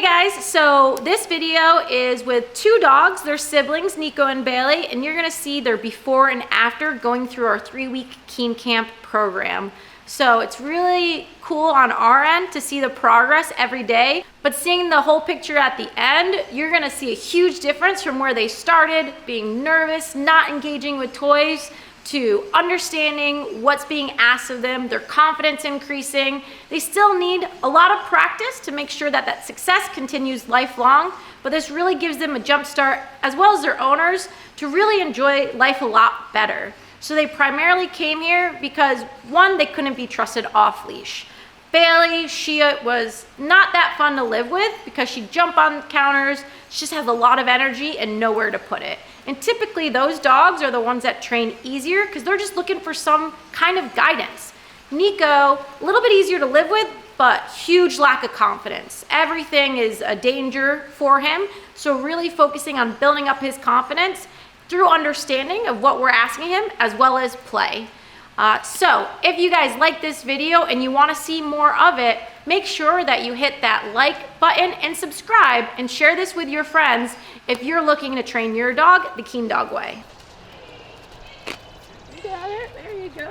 guys, so this video is with two dogs. They're siblings, Nico and Bailey, and you're gonna see their before and after going through our 3-week Keen Camp program. So it's really cool on our end to see the progress every day, but seeing the whole picture at the end, you're gonna see a huge difference from where they started, being nervous, not engaging with toys, to understanding what's being asked of them, their confidence increasing. They still need a lot of practice to make sure that that success continues lifelong, but this really gives them a jump start, as well as their owners, to really enjoy life a lot better. So they primarily came here because, one, they couldn't be trusted off leash. Bailey, she was not that fun to live with because she'd jump on counters, she just has a lot of energy and nowhere to put it. And typically those dogs are the ones that train easier because they're just looking for some kind of guidance. Nico, a little bit easier to live with, but huge lack of confidence. Everything is a danger for him. So really focusing on building up his confidence through understanding of what we're asking him, as well as play. So if you guys like this video and you want to see more of it, make sure that you hit that like button and subscribe, and share this with your friends if you're looking to train your dog the Keen Dog way. You got it. There you go.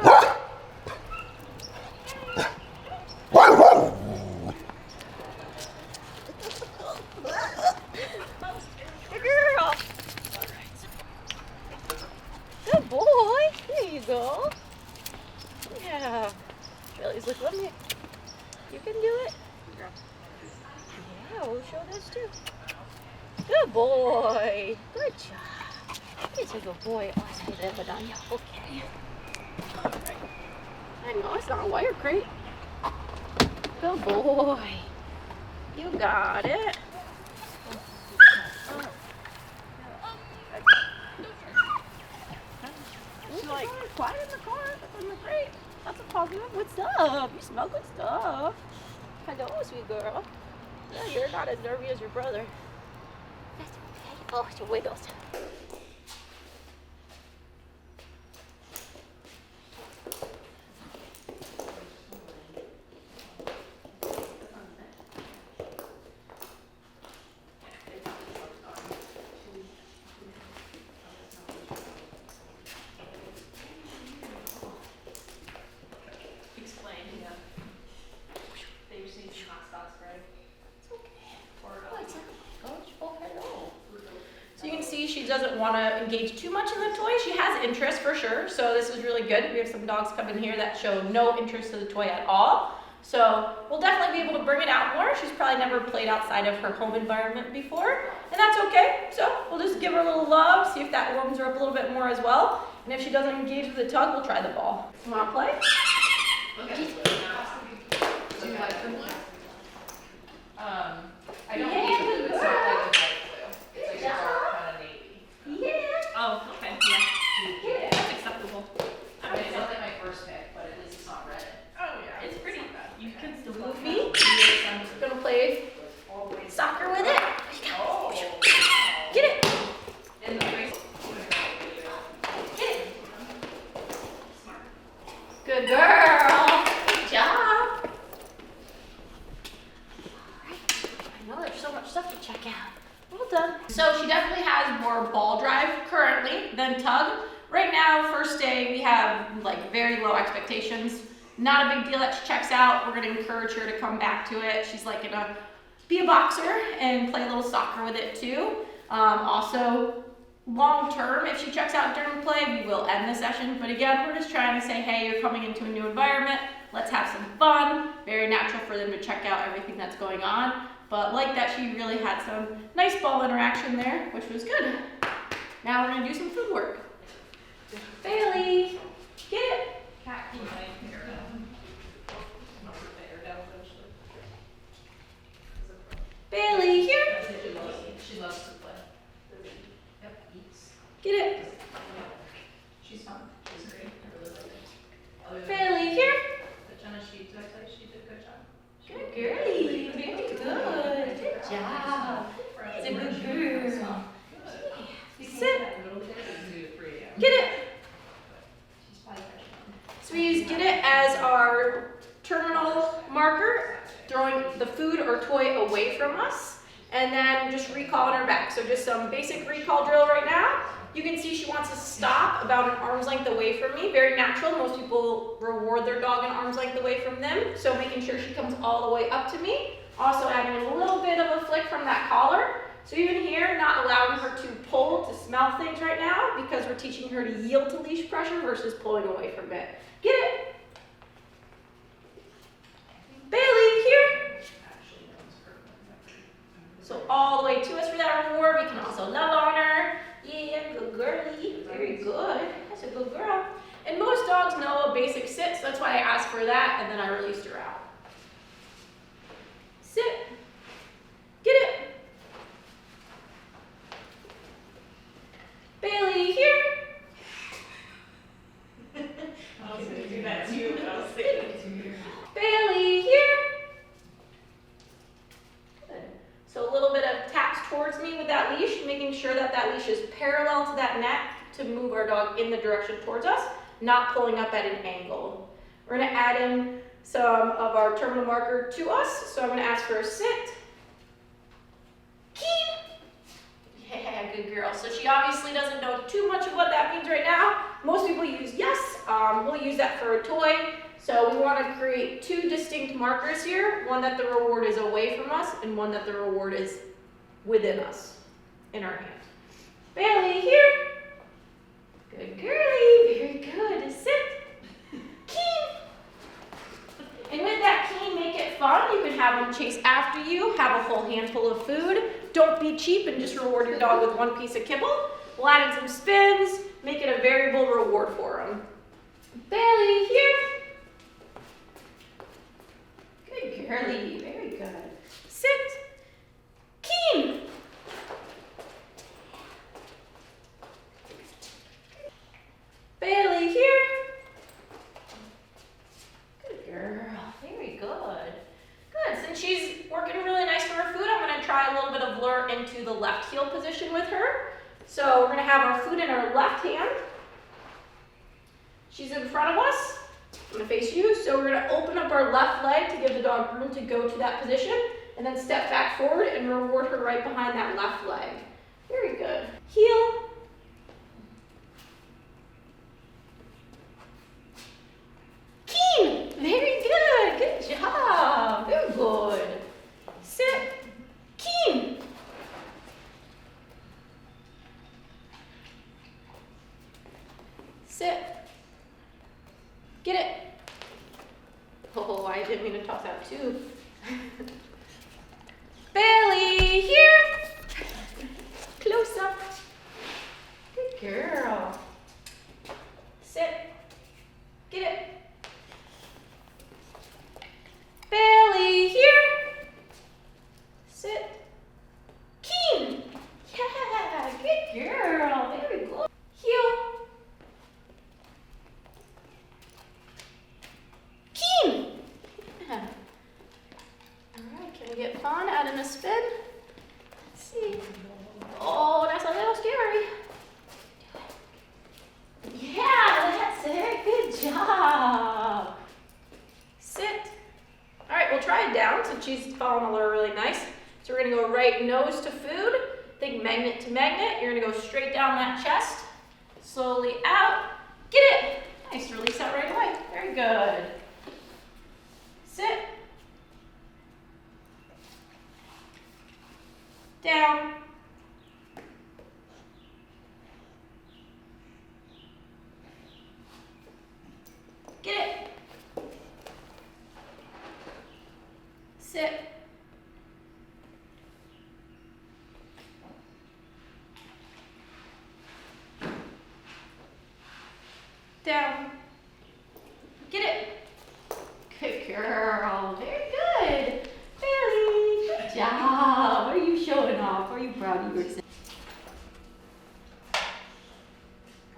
Good girl. Good boy. There you go. Yeah. Bailey's like, let me. You can do it. Yeah, we'll show this too. Good boy. Good job. He's a good boy. Oh, I say that, on you. Okay. All right. I know it's not a wire crate. Good boy. You got it. She's like, quiet in the car. That's in the crate. That's a positive. What's up? You smell good stuff. Hello, sweet girl. Yeah, you're not as nervy as your brother. That's okay. Oh, she wiggles. So you can see she doesn't want to engage too much in the toy. She has interest for sure, so this is really good. We have some dogs come in here that show no interest in the toy at all. So we'll definitely be able to bring it out more. She's probably never played outside of her home environment before, and that's okay. So we'll just give her a little love, see if that warms her up a little bit more as well. And if she doesn't engage with the tug, we'll try the ball. You want to play? Okay. Do you like them? I don't need the blue. It's not like the dark blue. It's like a dark kind of navy. Yeah. Oh, okay. Yeah. That's acceptable. I mean, it's not like my first pick, but at least it's not red. Oh yeah. It's pretty. You can still move me. I'm just gonna play soccer with it. Oh. Get it. In the race. Get it. Smart. Good girl. Good job. There's so much stuff to check out. Well done. So she definitely has more ball drive currently than tug. Right now, first day, we have like very low expectations. Not a big deal that she checks out. We're gonna encourage her to come back to it. She's like gonna be a boxer and play a little soccer with it too. Also, long term, if she checks out during play, we will end the session. But again, we're just trying to say, hey, you're coming into a new environment. Let's have some fun. Very natural for them to check out everything that's going on. But like that, she really had some nice ball interaction there, which was good. Now we're gonna do some food work. Bailey, get it. Bailey, here. She loves to play. Yep, eats. Get it. She's fun. She's great. I really like it. Bailey, here. She did a good job. Good girlie. Very good. Good job. She's a good girl. Sit. Get it. So we use get it as our terminal marker, throwing the food or toy away from us. and then just recalling her back. So just some basic recall drill right now. You can see she wants to stop about an arm's length away from me. Very natural. Most people reward their dog an arm's length away from them. So making sure she comes all the way up to me. Also adding a little bit of a flick from that collar. So even here, not allowing her to pull, to smell things right now, because we're teaching her to yield to leash pressure versus pulling away from it. Get it? Bailey, here. So all the way to us for that reward. We can also love on her. Yeah, good girly. Very good. That's a good girl. And most dogs know a basic sit, so that's why I asked for that, and then I released her out. Sit. Get it. Bailey, here. I was going to do that too, but I was thinking. Bailey, here. Good. So a little bit of taps towards me with that leash, making sure that that leash is parallel to that neck to move our dog in the direction towards us, not pulling up at an angle. We're going to add in some of our terminal marker to us. So I'm going to ask for a sit. Keen. Yeah, good girl. So she obviously doesn't know too much of what that means right now. Most people use yes. We'll use that for a toy. So we want to create two distinct markers here. One that the reward is away from us and one that the reward is within us, in our hand. Bailey, here. Good girly. Very good. Sit. Keen. And with that keen, make it fun. You can have them chase after you, have a full handful of food. Don't be cheap and just reward your dog with one piece of kibble. We'll add in some spins, make it a variable reward for them. Bailey, here. Good girly, very good. Sit. Keen. Bailey, here. Good girl, very good. Good, since she's working really nice for her food, I'm gonna try a little bit of lure into the left heel position with her. So we're gonna have our food in our left hand. She's in front of us. I'm gonna face you. So we're gonna open up our left leg to give the dog room to go to that position, and then step back forward and reward her right behind that left leg. Very good. Heel. Keen. Very good. Good job. Very good. Sit. Keen. Sit. Get it. Oh, I didn't mean to toss out two. Bailey, here. Close up. Good girl. Sit. Get it. Bailey, here. Sit. Keen. Yeah, good girl. Very good. Heel. Keen. Yeah. All right, can we get fun? Add in a spin. Let's see. Oh, that's a little scary. Yeah, that's it. Good job. Sit. All right, we'll try it down since she's following the lure really nice. So we're gonna go right nose to food. Think magnet to magnet. You're gonna go straight down that chest. Slowly out. Get it. Nice, release that right away. Very good. Sit. Down. Get it. Sit. Down. Get it. Good girl. Very good. Bailey, good job. What are you showing off? Are you proud of yourself?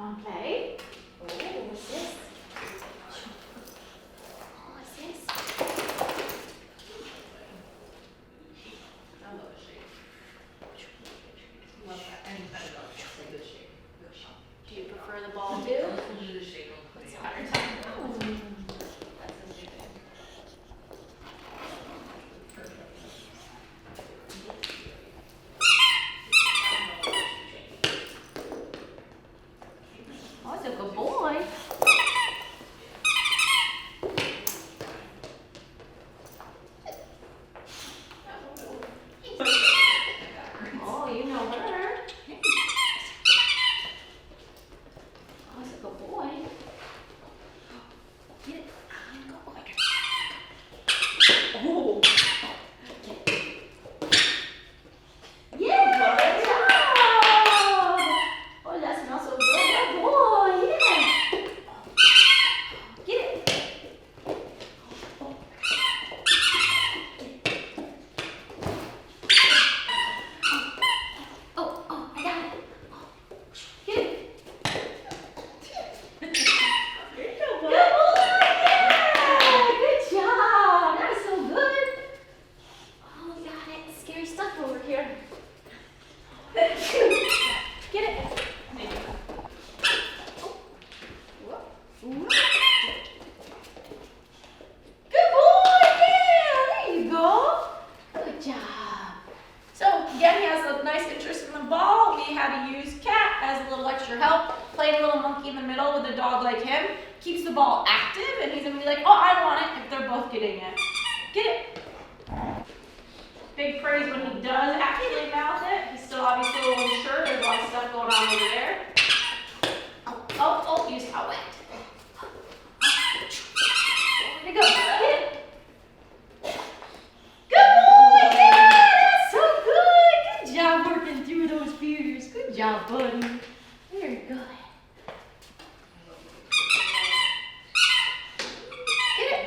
Okay. Oh, what's this? What's this? I love the shape. Love that. And I love the good shape. Good shape. Do you prefer the ball too? The shape of the Hard time. here. Get it. Good boy, yeah, there you go. Good job. So again, he has a nice interest in the ball. We had to use Cat as a little extra help. Playing a little monkey in the middle with a dog like him keeps the ball active, and he's gonna be like, oh, I want it, if they're both getting it. Get it. Big praise when he does actually mouth it. He's still obviously a little unsure. There's a lot of stuff going on over there. Oh, use how wet. Way to go. Get it. Good boy, yeah, that's so good. Good job working through those fears. Good job, buddy. Very good. Get it.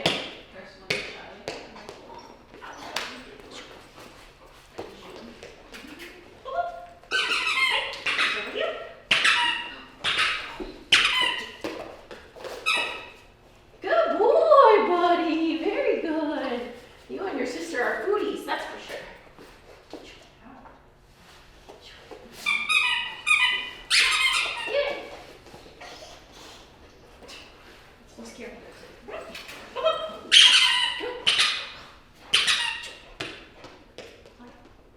Good boy, buddy. Very good. You and your sister are foodies, that's for sure. Get it. So scary. Come on.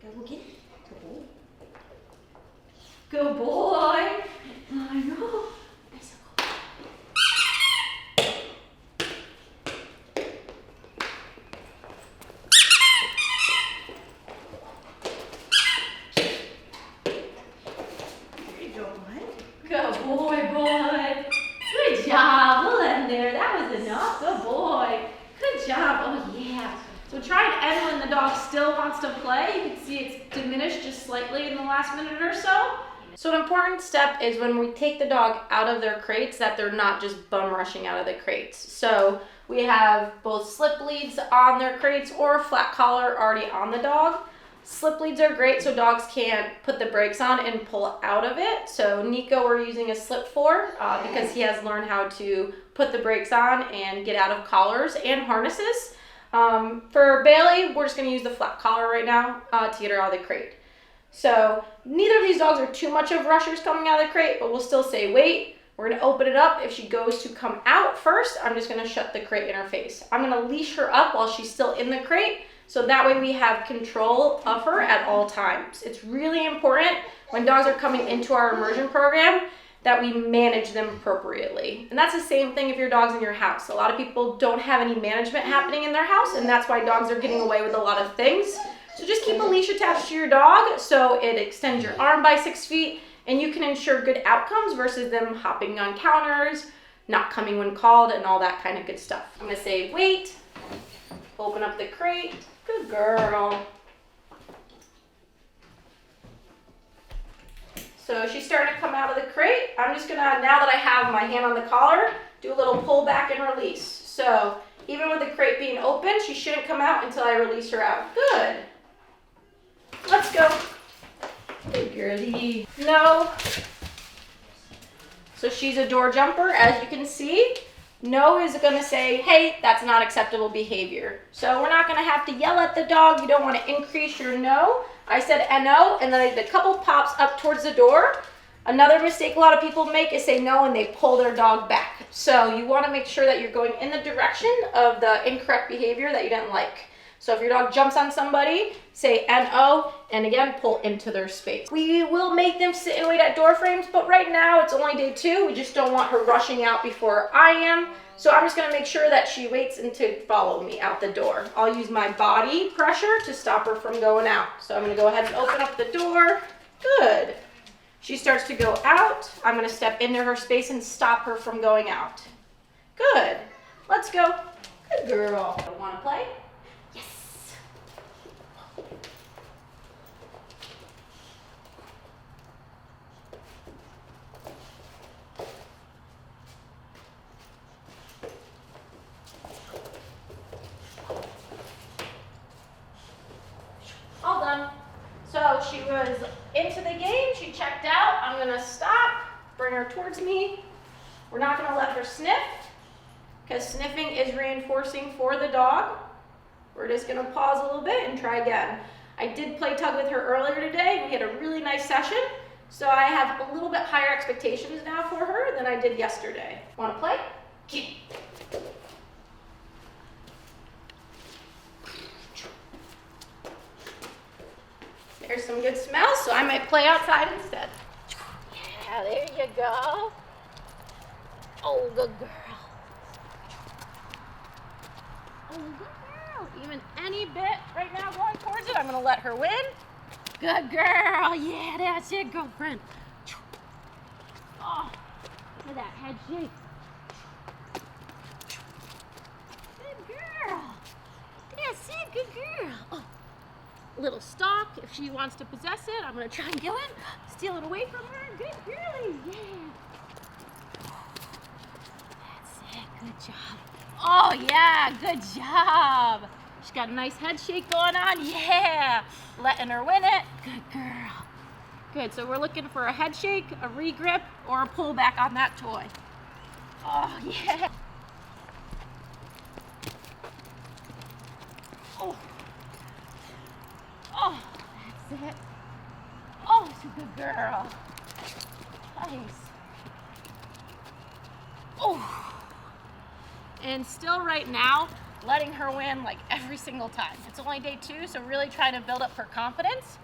Go get it. Good boy. I know. Nice and cool. There you go, bud. Good boy, boy. Good job. We'll end there. That was enough. Good boy. Good job. Oh, yeah. So try and end when the dog still wants to play. You can see it's diminished just slightly in the last minute or so. So an important step is when we take the dog out of their crates that they're not just bum rushing out of the crates. So we have both slip leads on their crates or a flat collar already on the dog. Slip leads are great so dogs can't put the brakes on and pull out of it. So Nico we're using a slip for because he has learned how to put the brakes on and get out of collars and harnesses. For Bailey, we're just going to use the flat collar right now to get her out of the crate. So neither of these dogs are too much of rushers coming out of the crate, but we'll still say wait. We're going to open it up. If she goes to come out first, I'm just going to shut the crate in her face. I'm going to leash her up while she's still in the crate, so that way we have control of her at all times. It's really important when dogs are coming into our immersion program that we manage them appropriately. And that's the same thing if your dog's in your house. A lot of people don't have any management happening in their house, and that's why dogs are getting away with a lot of things. So just keep a leash attached to your dog so it extends your arm by 6 feet and you can ensure good outcomes versus them hopping on counters, not coming when called, and all that kind of good stuff. I'm gonna say wait, open up the crate, good girl. So she's starting to come out of the crate. I'm just gonna, now that I have my hand on the collar, do a little pull back and release. So even with the crate being open, she shouldn't come out until I release her out. Good. Let's go. Good girlie. No. So she's a door jumper, as you can see. No is gonna say, hey, that's not acceptable behavior. So we're not gonna have to yell at the dog. You don't wanna increase your no. I said no, and then I did a couple pops up towards the door. Another mistake a lot of people make is say no and they pull their dog back. So you wanna make sure that you're going in the direction of the incorrect behavior that you didn't like. So if your dog jumps on somebody, say N-O, and again, pull into their space. We will make them sit and wait at door frames, but right now it's only day 2. We just don't want her rushing out before I am. So I'm just gonna make sure that she waits and to follow me out the door. I'll use my body pressure to stop her from going out. So I'm gonna go ahead and open up the door. Good. She starts to go out. I'm gonna step into her space and stop her from going out. Good. Let's go. Good girl. Wanna play? Yes. All done. So she was into the game, she checked out. I'm gonna stop, bring her towards me. We're not gonna let her sniff, because sniffing is reinforcing for the dog. We're just gonna pause a little bit and try again. I did play tug with her earlier today, and we had a really nice session. So I have a little bit higher expectations now for her than I did yesterday. Want to play? Yeah. There's some good smells, so I might play outside instead. Yeah, there you go. Oh, good girl. Oh, good girl. Even any bit right now going towards it, I'm going to let her win. Good girl. Yeah, that's it, girlfriend. Oh, look at that head shake. Good girl. Yeah, see, good girl. Oh, little stalk. If she wants to possess it, I'm going to try and kill it. Steal it away from her. Good girlie. Yeah. That's it. Good job. Oh, yeah. Good job. She's got a nice head shake going on. Yeah. Letting her win it. Good girl. Good. So we're looking for a head shake, a regrip, or a pullback on that toy. Oh, yeah. Oh. Oh, that's it. Oh, she's a good girl. Nice. Oh. And still right now, letting her win like every single time. It's only day 2, so really trying to build up her confidence.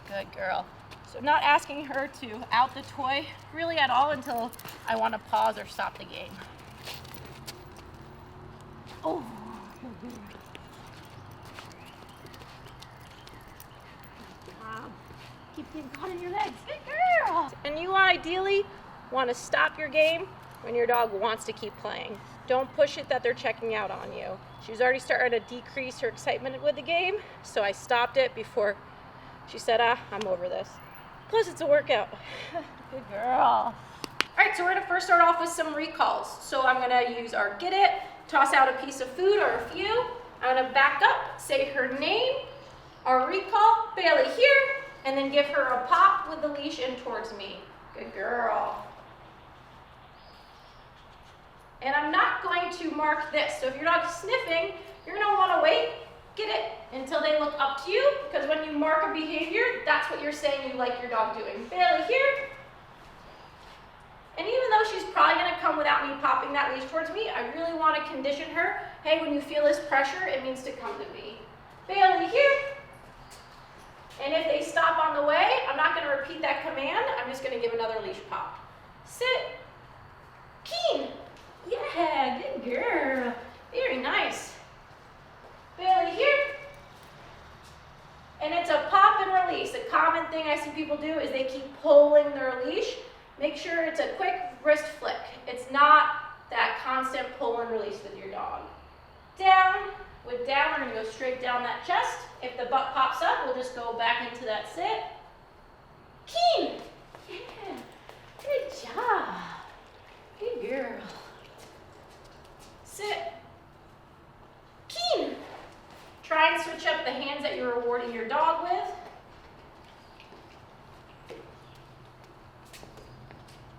Good girl. So not asking her to out the toy really at all until I want to pause or stop the game. Oh, good girl. Keep getting caught in your legs. Good girl. And you ideally want to stop your game when your dog wants to keep playing. Don't push it that they're checking out on you. She was already starting to decrease her excitement with the game, so I stopped it before she said, I'm over this. Plus, it's a workout. Good girl. All right, so we're gonna first start off with some recalls. So I'm gonna use our get it, toss out a piece of food or a few. I'm gonna back up, say her name, our recall, Bailey here, and then give her a pop with the leash in towards me. Good girl. And I'm not going to mark this. So if your dog's sniffing, you're gonna wanna wait, get it, until they look up to you, because when you mark a behavior, that's what you're saying you like your dog doing. Bailey here. And even though she's probably gonna come without me popping that leash towards me, I really wanna condition her, hey, when you feel this pressure, it means to come to me. Bailey here. And if they stop on the way, I'm not gonna repeat that command, I'm just gonna give another leash pop. Sit. Keen. Yeah, good girl. Very nice. Bailey here. And it's a pop and release. A common thing I see people do is they keep pulling their leash. Make sure it's a quick wrist flick. It's not that constant pull and release with your dog. Down. With down, we're gonna go straight down that chest. If the butt pops up, we'll just go back into that sit. Keen. Yeah, good job. Good girl. Sit. Keen. Try and switch up the hands that you're rewarding your dog with.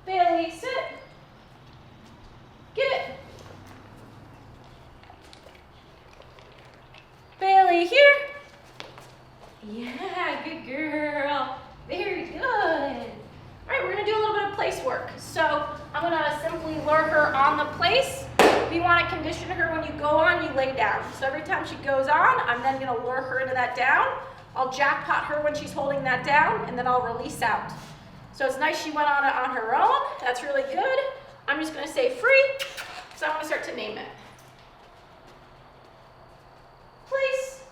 Bailey, sit. Get it. Bailey here. Yeah, good girl. Very good. All right, we're gonna do a little bit of place work. So I'm gonna simply lure her on the place. If you wanna condition her when you go on, you lay down. So every time she goes on, I'm then gonna lure her into that down. I'll jackpot her when she's holding that down, and then I'll release out. So it's nice she went on it on her own. That's really good. I'm just gonna say free, so I'm gonna start to name it. Place.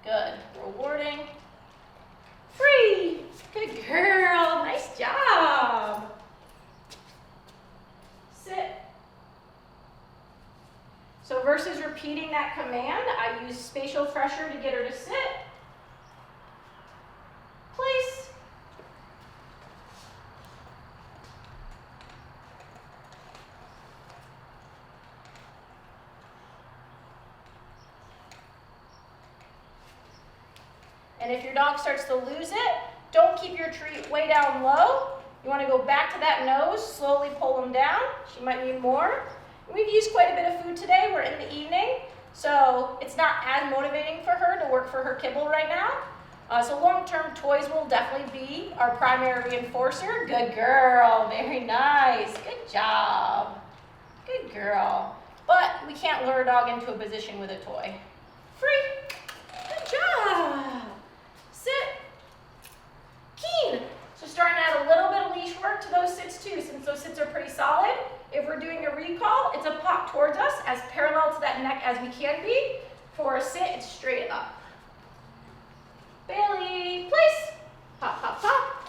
Good. Rewarding. Free. Good girl. Nice job. Sit. So versus repeating that command, I use spatial pressure to get her to sit. Place. And if your dog starts to lose it, don't keep your treat way down low. You want to go back to that nose, slowly pull them down. She might need more. We've used quite a bit of food today. We're in the evening, so it's not as motivating for her to work for her kibble right now. So long-term toys will definitely be our primary reinforcer. Good girl, very nice, good job. Good girl. But we can't lure a dog into a position with a toy. Free, good job. Sit, keen. So starting to add a little bit of leash work to those sits too, since those sits are pretty solid. If we're doing a recall, it's a pop towards us as parallel to that neck as we can be. For a sit, it's straight up. Bailey, place. Pop, pop, pop.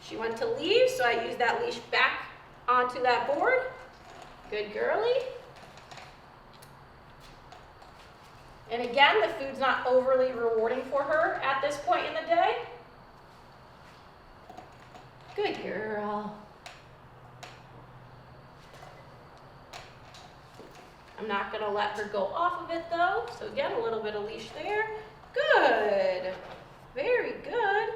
She went to leave, so I used that leash back onto that board. Good girlie. And again, the food's not overly rewarding for her at this point in the day. Good girl. I'm not gonna let her go off of it though. So again, a little bit of leash there. Good, very good.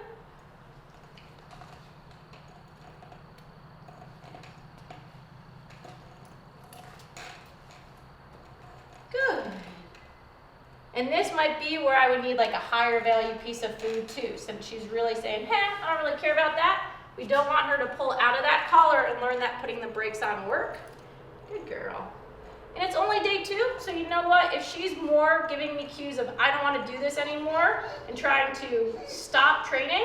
Good. And this might be where I would need like a higher value piece of food too, since she's really saying, I don't really care about that. We don't want her to pull out of that collar and learn that putting the brakes on work. Good girl. And it's only day 2, so you know what? If she's more giving me cues of I don't want to do this anymore and trying to stop training,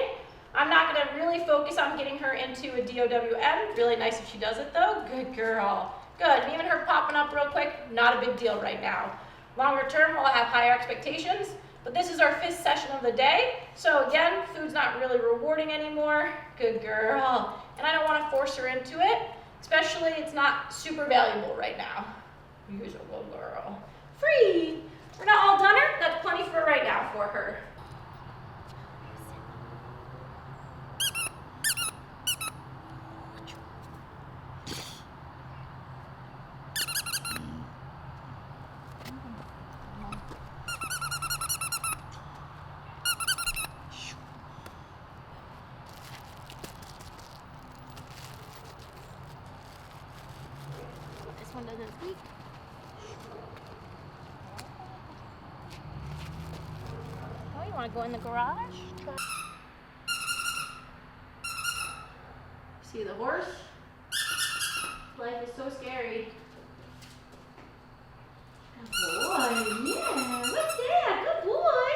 I'm not going to really focus on getting her into a DOWN. Really nice if she does it though. Good girl. Good. And even her popping up real quick, not a big deal right now. Longer term, we'll have higher expectations, but this is our 5th session of the day. So again, food's not really rewarding anymore. Good girl. And I don't want to force her into it, especially it's not super valuable right now. You're a little girl. Free. We're not all done her. That's plenty for right now for her. This one doesn't squeak. Oh, you want to go in the garage? See the horse? Life is so scary. Good boy, yeah. What's that? Good boy.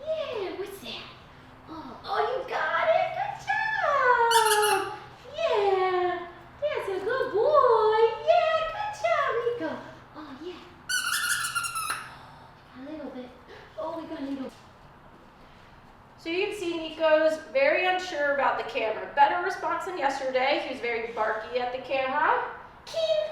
Yeah, what's that? Oh, you got it. Good job. Yeah, that's a good boy. Yeah, good job, Nico. Oh, yeah. A little bit. Oh, we got Nico. So you can see Nico's very unsure about the camera. Better response than yesterday. He was very barky at the camera. Keen.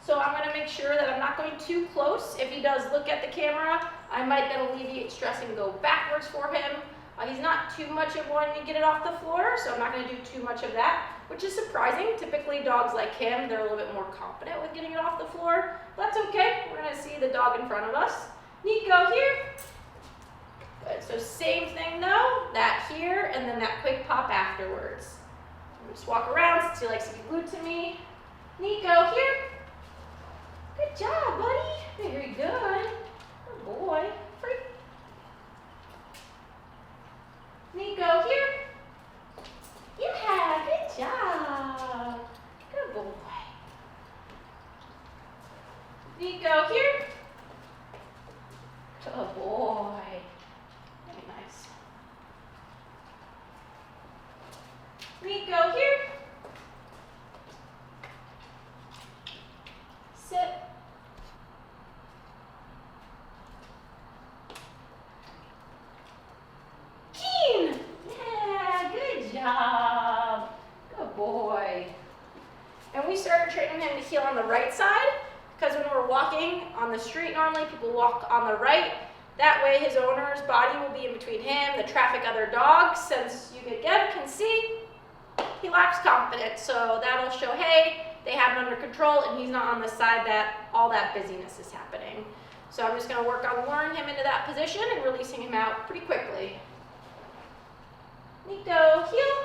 So I'm going to make sure that I'm not going too close. If he does look at the camera, I might then alleviate stress and go backwards for him. He's not too much of wanting to get it off the floor, so I'm not going to do too much of that, which is surprising. Typically dogs like him, they're a little bit more confident with getting it off the floor. But that's okay. We're going to see the dog in front of us. Nico here. Good. So same thing though, that here, and then that quick pop afterwards. Just walk around since he likes to be glued to me. Nico here. Good job, buddy. Very good. Good boy. Free. Nico here. Yeah, good job. Good boy. Nico here. Good boy. Very nice. Nico here. Sit. Keen. Yeah, good job. Good boy. And we started training him to heel on the right side because when we're walking on the street normally, people walk on the right. That way his owner's body will be in between him, the traffic, other dogs. Since you again can see, he lacks confidence. So that'll show, hey, they have it under control and he's not on the side that all that busyness is happening. So I'm just gonna work on luring him into that position and releasing him out pretty quickly. Nico, heel.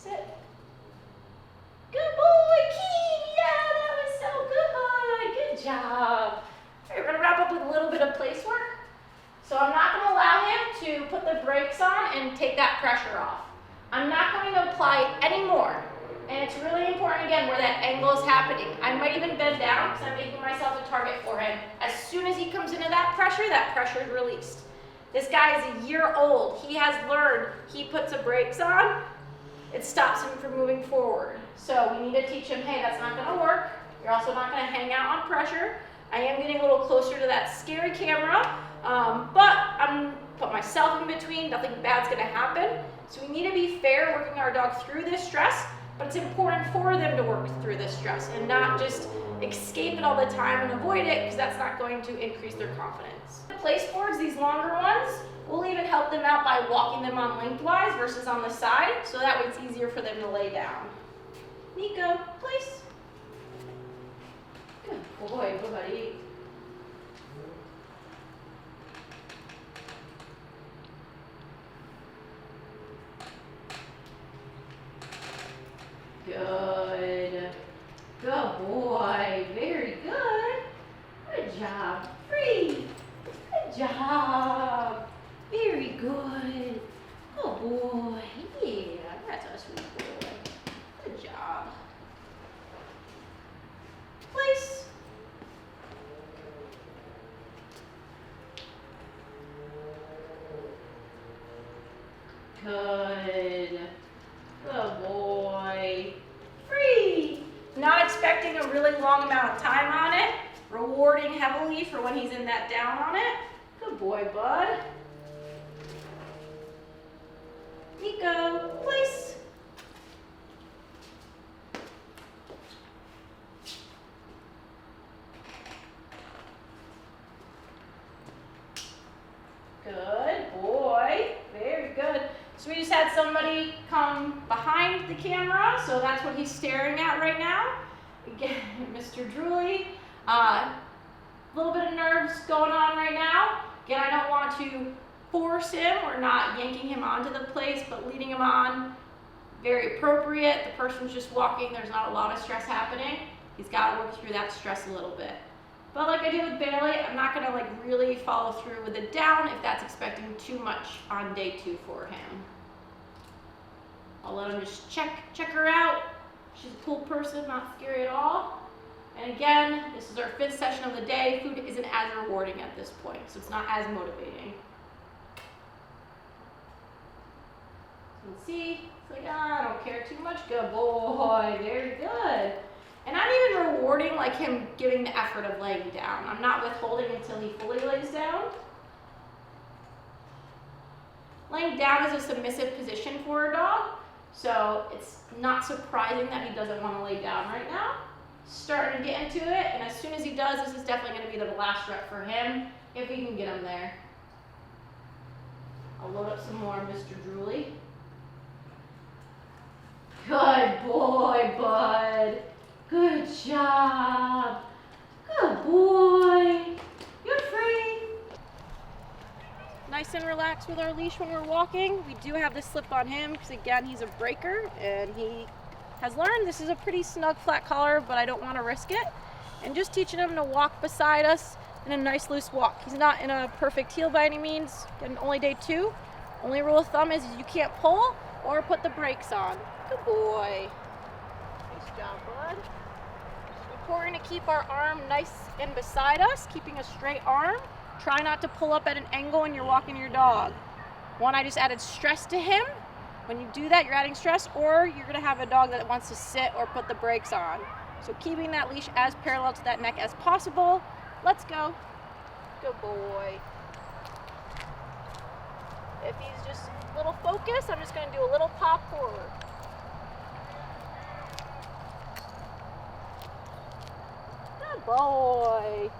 Sit. Good boy, Keen. Yeah, that was so good. Good job. All right, we're gonna wrap up with a little bit of place work. So I'm not gonna allow him to put the brakes on and take that pressure off. I'm not going to apply any more. And it's really important, again, where that angle is happening. I might even bend down because I'm making myself a target for him. As soon as he comes into that pressure is released. This guy is a year old. He has learned, he puts the brakes on, it stops him from moving forward. So we need to teach him, hey, that's not gonna work. You're also not gonna hang out on pressure. I am getting a little closer to that scary camera, but I'm put myself in between, nothing bad's gonna happen. So we need to be fair working our dog through this stress, but it's important for them to work through this stress and not just escape it all the time and avoid it, because that's not going to increase their confidence. The place boards, these longer ones, we'll even help them out by walking them on lengthwise versus on the side, so that way it's easier for them to lay down. Nico, place. Good boy, buddy. Good. Good boy. Very good. Good job. Free. Good job. Very good. Good boy. Yeah, that's a sweet boy. Good job. Place. Good. Good boy. Free. Not expecting a really long amount of time on it. Rewarding heavily for when he's in that down on it. Good boy, bud. Nico, place. Good boy. Very good. So we just had somebody come behind the camera, so that's what he's staring at right now. Again, Mr. Drooly. A little bit of nerves going on right now. Again, I don't want to force him. We're not yanking him onto the place, but leading him on. Very appropriate. The person's just walking. There's not a lot of stress happening. He's got to work through that stress a little bit. But like I did with Bailey, I'm not going to really follow through with it down if that's expecting too much on day 2 for him. I'll let him just check her out. She's a cool person, not scary at all. And again, this is our 5th session of the day. Food isn't as rewarding at this point, so it's not as motivating. So you can see, it's like, I don't care too much. Good boy, very good. And I'm even rewarding him giving the effort of laying down. I'm not withholding until he fully lays down. Laying down is a submissive position for a dog, so it's not surprising that he doesn't want to lay down right now. Starting to get into it, and as soon as he does, this is definitely going to be the last rep for him, if we can get him there. I'll load up some more, Mr. Drooly. Good boy, bud. Good job. Good boy. You're free. Nice and relaxed with our leash when we're walking. We do have the slip on him because, again, he's a breaker, and he has learned this is a pretty snug flat collar, but I don't want to risk it. And just teaching him to walk beside us in a nice loose walk. He's not in a perfect heel by any means, and only day 2. Only rule of thumb is you can't pull or put the brakes on. Good boy. Nice job, bud. It's important to keep our arm nice and beside us, keeping a straight arm. Try not to pull up at an angle when you're walking your dog. One, I just added stress to him. When you do that, you're adding stress, or you're gonna have a dog that wants to sit or put the brakes on. So keeping that leash as parallel to that neck as possible. Let's go. Good boy. If he's just a little focused, I'm just gonna do a little pop forward. Good boy.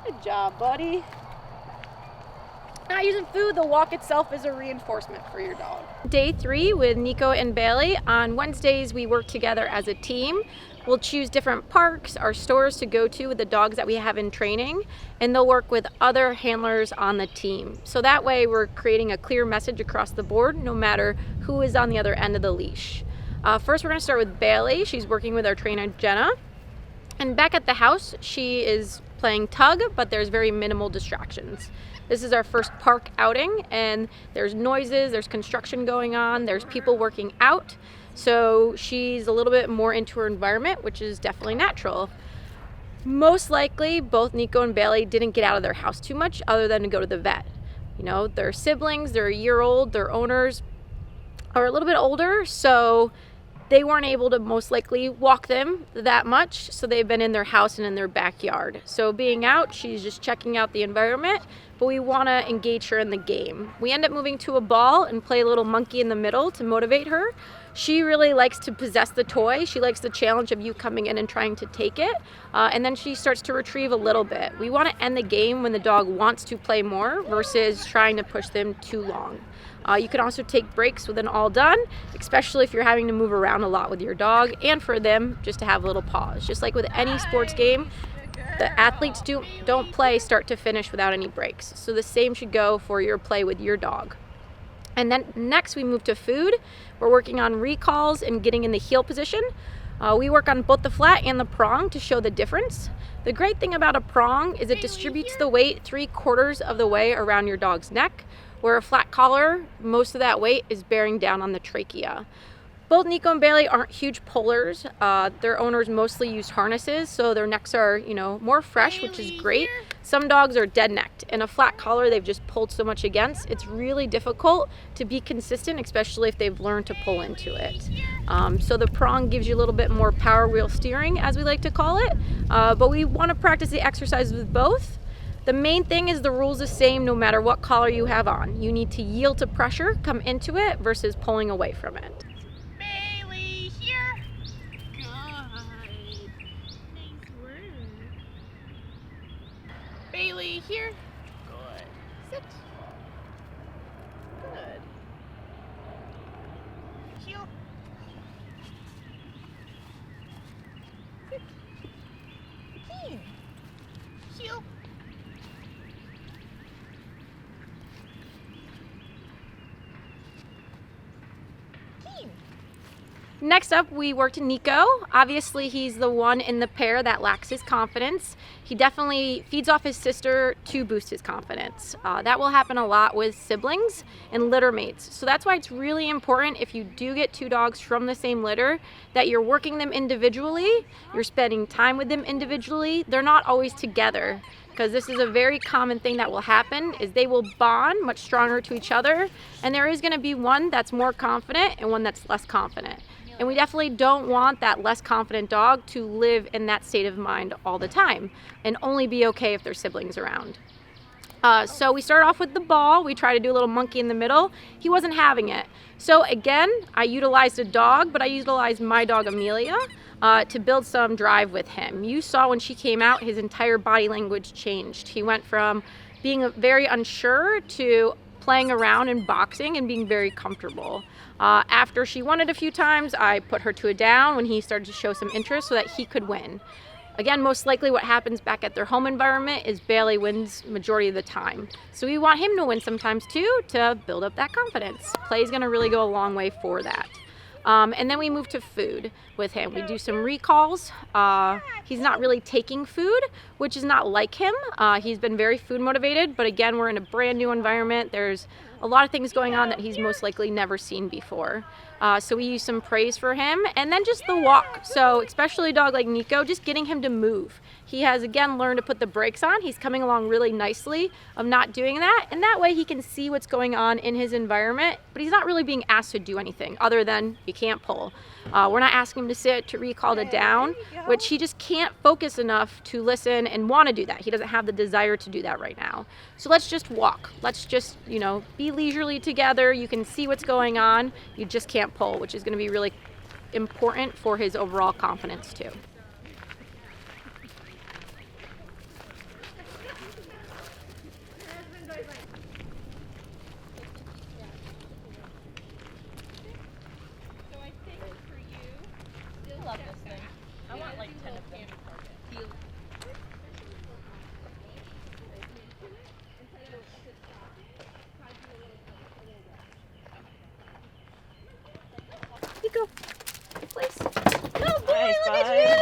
Good job, buddy. not using food, the walk itself is a reinforcement for your dog. Day 3 with Nico and Bailey. On Wednesdays, we work together as a team. We'll choose different parks or stores to go to with the dogs that we have in training, and they'll work with other handlers on the team. So that way we're creating a clear message across the board, no matter who is on the other end of the leash. First, we're gonna start with Bailey. She's working with our trainer, Jenna. And back at the house, she is playing tug, but there's very minimal distractions. This is our first park outing, and there's noises, there's construction going on, there's people working out. So she's a little bit more into her environment, which is definitely natural. Most likely, both Nico and Bailey didn't get out of their house too much other than to go to the vet. You know, they're siblings, they're a year old, their owners are a little bit older, so they weren't able to most likely walk them that much, so they've been in their house and in their backyard. So being out, she's just checking out the environment, but we want to engage her in the game. We end up moving to a ball and play a little monkey in the middle to motivate her. She really likes to possess the toy. She likes the challenge of you coming in and trying to take it, and then she starts to retrieve a little bit. We want to end the game when the dog wants to play more versus trying to push them too long. You can also take breaks with an all done, especially if you're having to move around a lot with your dog, and for them just to have a little pause. Just like with any sports game, the athletes don't play start to finish without any breaks. So the same should go for your play with your dog. And then next we move to food. We're working on recalls and getting in the heel position. We work on both the flat and the prong to show the difference. The great thing about a prong is it distributes the weight 3/4 of the way around your dog's neck, where a flat collar, most of that weight is bearing down on the trachea. Both Nico and Bailey aren't huge pullers. Their owners mostly use harnesses, so their necks are, more fresh, which is great. Some dogs are dead necked, and a flat collar they've just pulled so much against. It's really difficult to be consistent, especially if they've learned to pull into it. So the prong gives you a little bit more power wheel steering, as we like to call it, but we want to practice the exercises with both. The main thing is the rule's the same no matter what collar you have on. You need to yield to pressure, come into it, versus pulling away from it. Bailey, here. Good. Nice work. Bailey, here. Good. Sit. Good. Heel. Sit. Heel. Heel. Next up, we worked Nico. Obviously, he's the one in the pair that lacks his confidence. He definitely feeds off his sister to boost his confidence. That will happen a lot with siblings and litter mates. So that's why it's really important, if you do get 2 dogs from the same litter, that you're working them individually, you're spending time with them individually. They're not always together, because this is a very common thing that will happen, is they will bond much stronger to each other, and there is going to be one that's more confident and one that's less confident. And we definitely don't want that less confident dog to live in that state of mind all the time and only be okay if their siblings around. So we start off with the ball. We try to do a little monkey in the middle. He wasn't having it. So again, I utilized a dog, but I utilized my dog Amelia to build some drive with him. You saw when she came out, his entire body language changed. He went from being very unsure to playing around and boxing and being very comfortable. After she won it a few times, I put her to a down when he started to show some interest so that he could win. Again, most likely what happens back at their home environment is Bailey wins majority of the time. So we want him to win sometimes too, to build up that confidence. Play is going to really go a long way for that. And then we move to food with him. We do some recalls. He's not really taking food, which is not like him. He's been very food motivated, but again, we're in a brand new environment. There's a lot of things going on that he's most likely never seen before. So we use some praise for him, and then just the walk. So especially a dog like Nico, just getting him to move. He has, again, learned to put the brakes on. He's coming along really nicely of not doing that, and that way he can see what's going on in his environment, but he's not really being asked to do anything other than you can't pull. We're not asking him to sit, to recall to down, which he just can't focus enough to listen and want to do that. He doesn't have the desire to do that right now. So let's just walk. Let's just, be leisurely together. You can see what's going on. You just can't pull, which is going to be really important for his overall confidence too. Nico. Please. Good boy, look at you.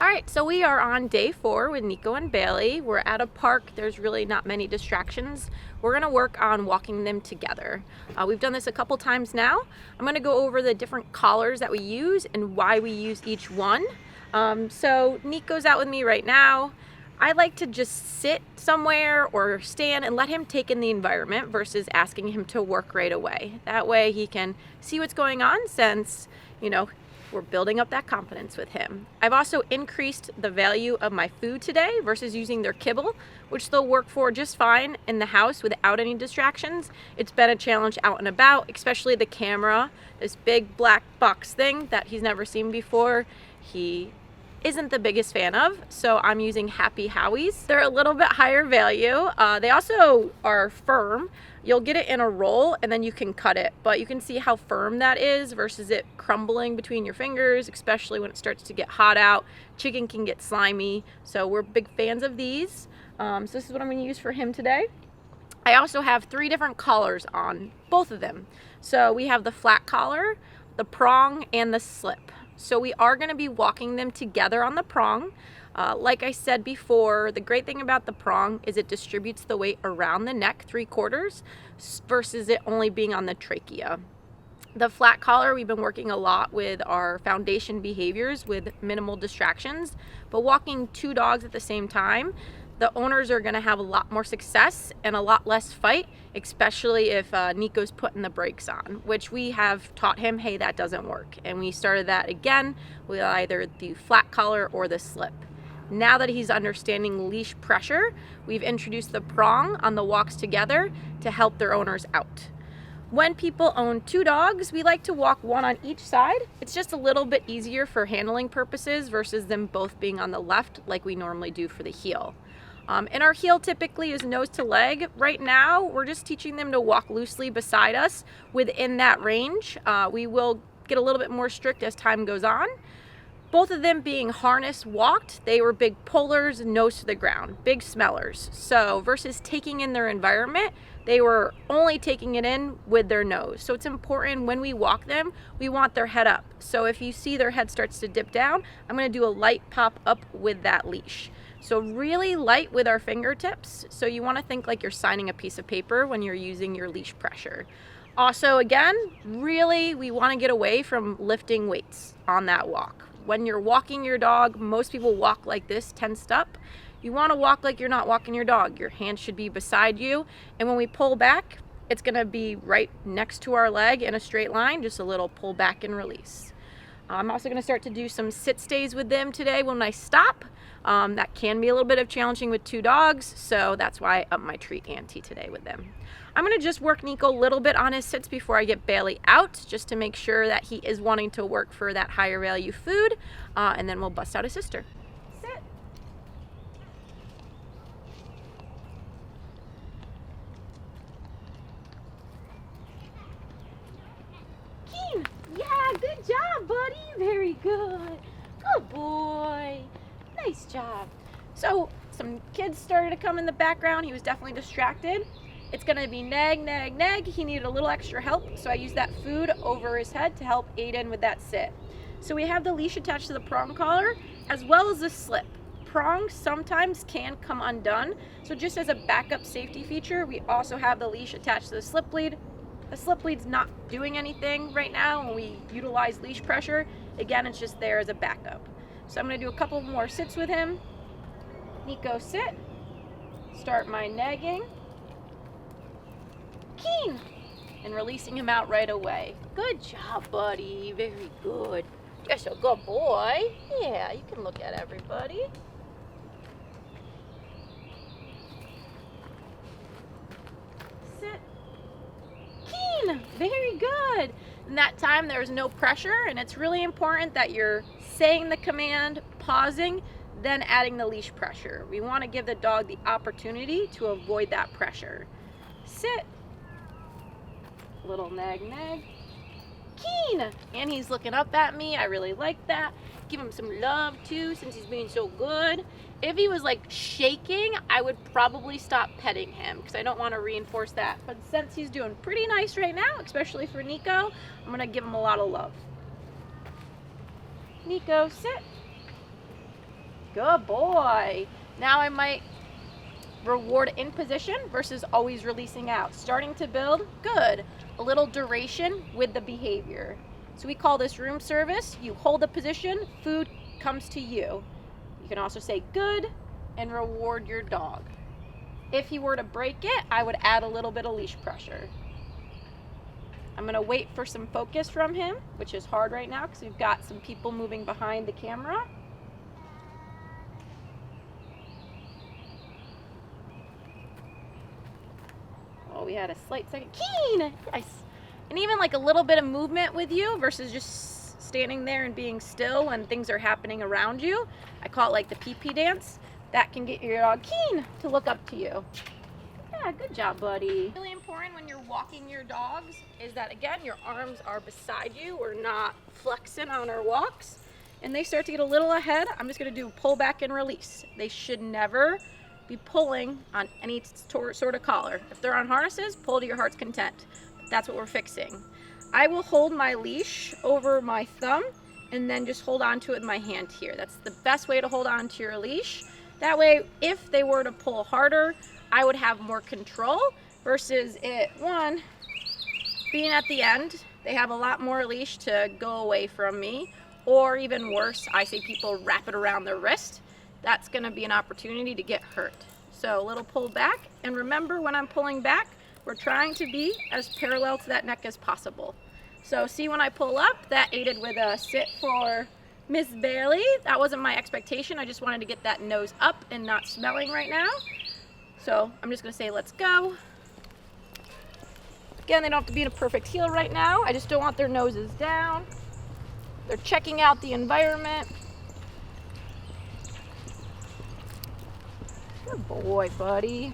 All right, so we are on day 4 with Nico and Bailey. We're at a park. There's really not many distractions. We're gonna work on walking them together. We've done this a couple times now. I'm gonna go over the different collars that we use and why we use each one. So Nico's out with me right now. I like to just sit somewhere or stand and let him take in the environment versus asking him to work right away. That way he can see what's going on, since, you know, we're building up that confidence with him. I've also increased the value of my food today versus using their kibble, which they'll work for just fine in the house without any distractions. It's been a challenge out and about, especially the camera, this big black box thing that he's never seen before. He isn't the biggest fan of, so I'm using Happy Howies. They're a little bit higher value. They also are firm. You'll get it in a roll and then you can cut it, but you can see how firm that is versus it crumbling between your fingers, especially when it starts to get hot out. Chicken can get slimy, so we're big fans of these. So this is what I'm gonna use for him today. I also have 3 different collars on both of them. So we have the flat collar, the prong, and the slip. So we are going to be walking them together on the prong. Like I said before, the great thing about the prong is it distributes the weight around the neck 3/4 versus it only being on the trachea. The flat collar, we've been working a lot with our foundation behaviors with minimal distractions, but walking 2 dogs at the same time, the owners are going to have a lot more success and a lot less fight, especially if Nico's putting the brakes on, which we have taught him, hey, that doesn't work. And we started that again with either the flat collar or the slip. Now that he's understanding leash pressure, we've introduced the prong on the walks together to help their owners out. When people own 2 dogs, we like to walk 1 on each side. It's just a little bit easier for handling purposes versus them both being on the left like we normally do for the heel. And our heel typically is nose to leg. Right now, we're just teaching them to walk loosely beside us within that range. We will get a little bit more strict as time goes on. Both of them being harness walked, they were big pullers, nose to the ground, big smellers. So versus taking in their environment, they were only taking it in with their nose. So it's important when we walk them, we want their head up. So if you see their head starts to dip down, I'm gonna do a light pop up with that leash. So really light with our fingertips. So you want to think like you're signing a piece of paper when you're using your leash pressure. Also, again, really, we want to get away from lifting weights on that walk. When you're walking your dog, most people walk like this, tensed up. You want to walk like you're not walking your dog. Your hands should be beside you. And when we pull back, it's going to be right next to our leg in a straight line, just a little pull back and release. I'm also going to start to do some sit stays with them today when I stop. That can be a little bit of challenging with 2 dogs, so that's why I up my treat ante today with them. I'm going to just work Nico a little bit on his sits before I get Bailey out, just to make sure that he is wanting to work for that higher value food, and then we'll bust out his sister. Sit. Keen. Yeah, good job, buddy. Very good. Good boy. Nice job. So some kids started to come in the background. He was definitely distracted. It's gonna be nag, nag, nag. He needed a little extra help, so I used that food over his head to help aid in with that sit. So we have the leash attached to the prong collar as well as the slip. Prongs sometimes can come undone, so just as a backup safety feature, we also have the leash attached to the slip lead. The slip lead's not doing anything right now when we utilize leash pressure. Again, it's just there as a backup. So I'm going to do a couple more sits with him. Nico, sit. Start my nagging. Keen. And releasing him out right away. Good job, buddy. Very good. You're so good boy. Yeah, you can look at everybody. Sit. Keen. Very good. In that time, there's no pressure, and it's really important that you're saying the command, pausing, then adding the leash pressure. We want to give the dog the opportunity to avoid that pressure. Sit. Little nag, nag. Keen. And he's looking up at me. I really like that. Give him some love too, since he's being so good. If he was like shaking, I would probably stop petting him because I don't want to reinforce that. But since he's doing pretty nice right now, especially for Nico, I'm going to give him a lot of love. Nico, sit. Good boy. Now I might reward in position versus always releasing out. Starting to build, good. A little duration with the behavior. So we call this room service. You hold the position, food comes to you. You can also say good and reward your dog. If he were to break it, I would add a little bit of leash pressure. I'm gonna wait for some focus from him, which is hard right now because we've got some people moving behind the camera. Oh, we had a slight second. Keen! Yes. And even like a little bit of movement with you versus just standing there and being still when things are happening around you. I call it like the pee-pee dance. That can get your dog Keen to look up to you. Yeah, good job, buddy. Really important when you're walking your dogs is that, again, your arms are beside you. We're not flexing on our walks. And they start to get a little ahead. I'm just gonna do pull back and release. They should never be pulling on any sort of collar. If they're on harnesses, pull to your heart's content. That's what we're fixing. I will hold my leash over my thumb and then just hold on to it with my hand here. That's the best way to hold on to your leash. That way, if they were to pull harder, I would have more control versus it, one, being at the end, they have a lot more leash to go away from me, or even worse, I see people wrap it around their wrist. That's gonna be an opportunity to get hurt. So a little pull back, and remember when I'm pulling back, we're trying to be as parallel to that neck as possible. So see when I pull up, that aided with a sit for Miss Bailey. That wasn't my expectation. I just wanted to get that nose up and not smelling right now. So I'm just gonna say, let's go. Again, they don't have to be in a perfect heel right now. I just don't want their noses down. They're checking out the environment. Good boy, buddy.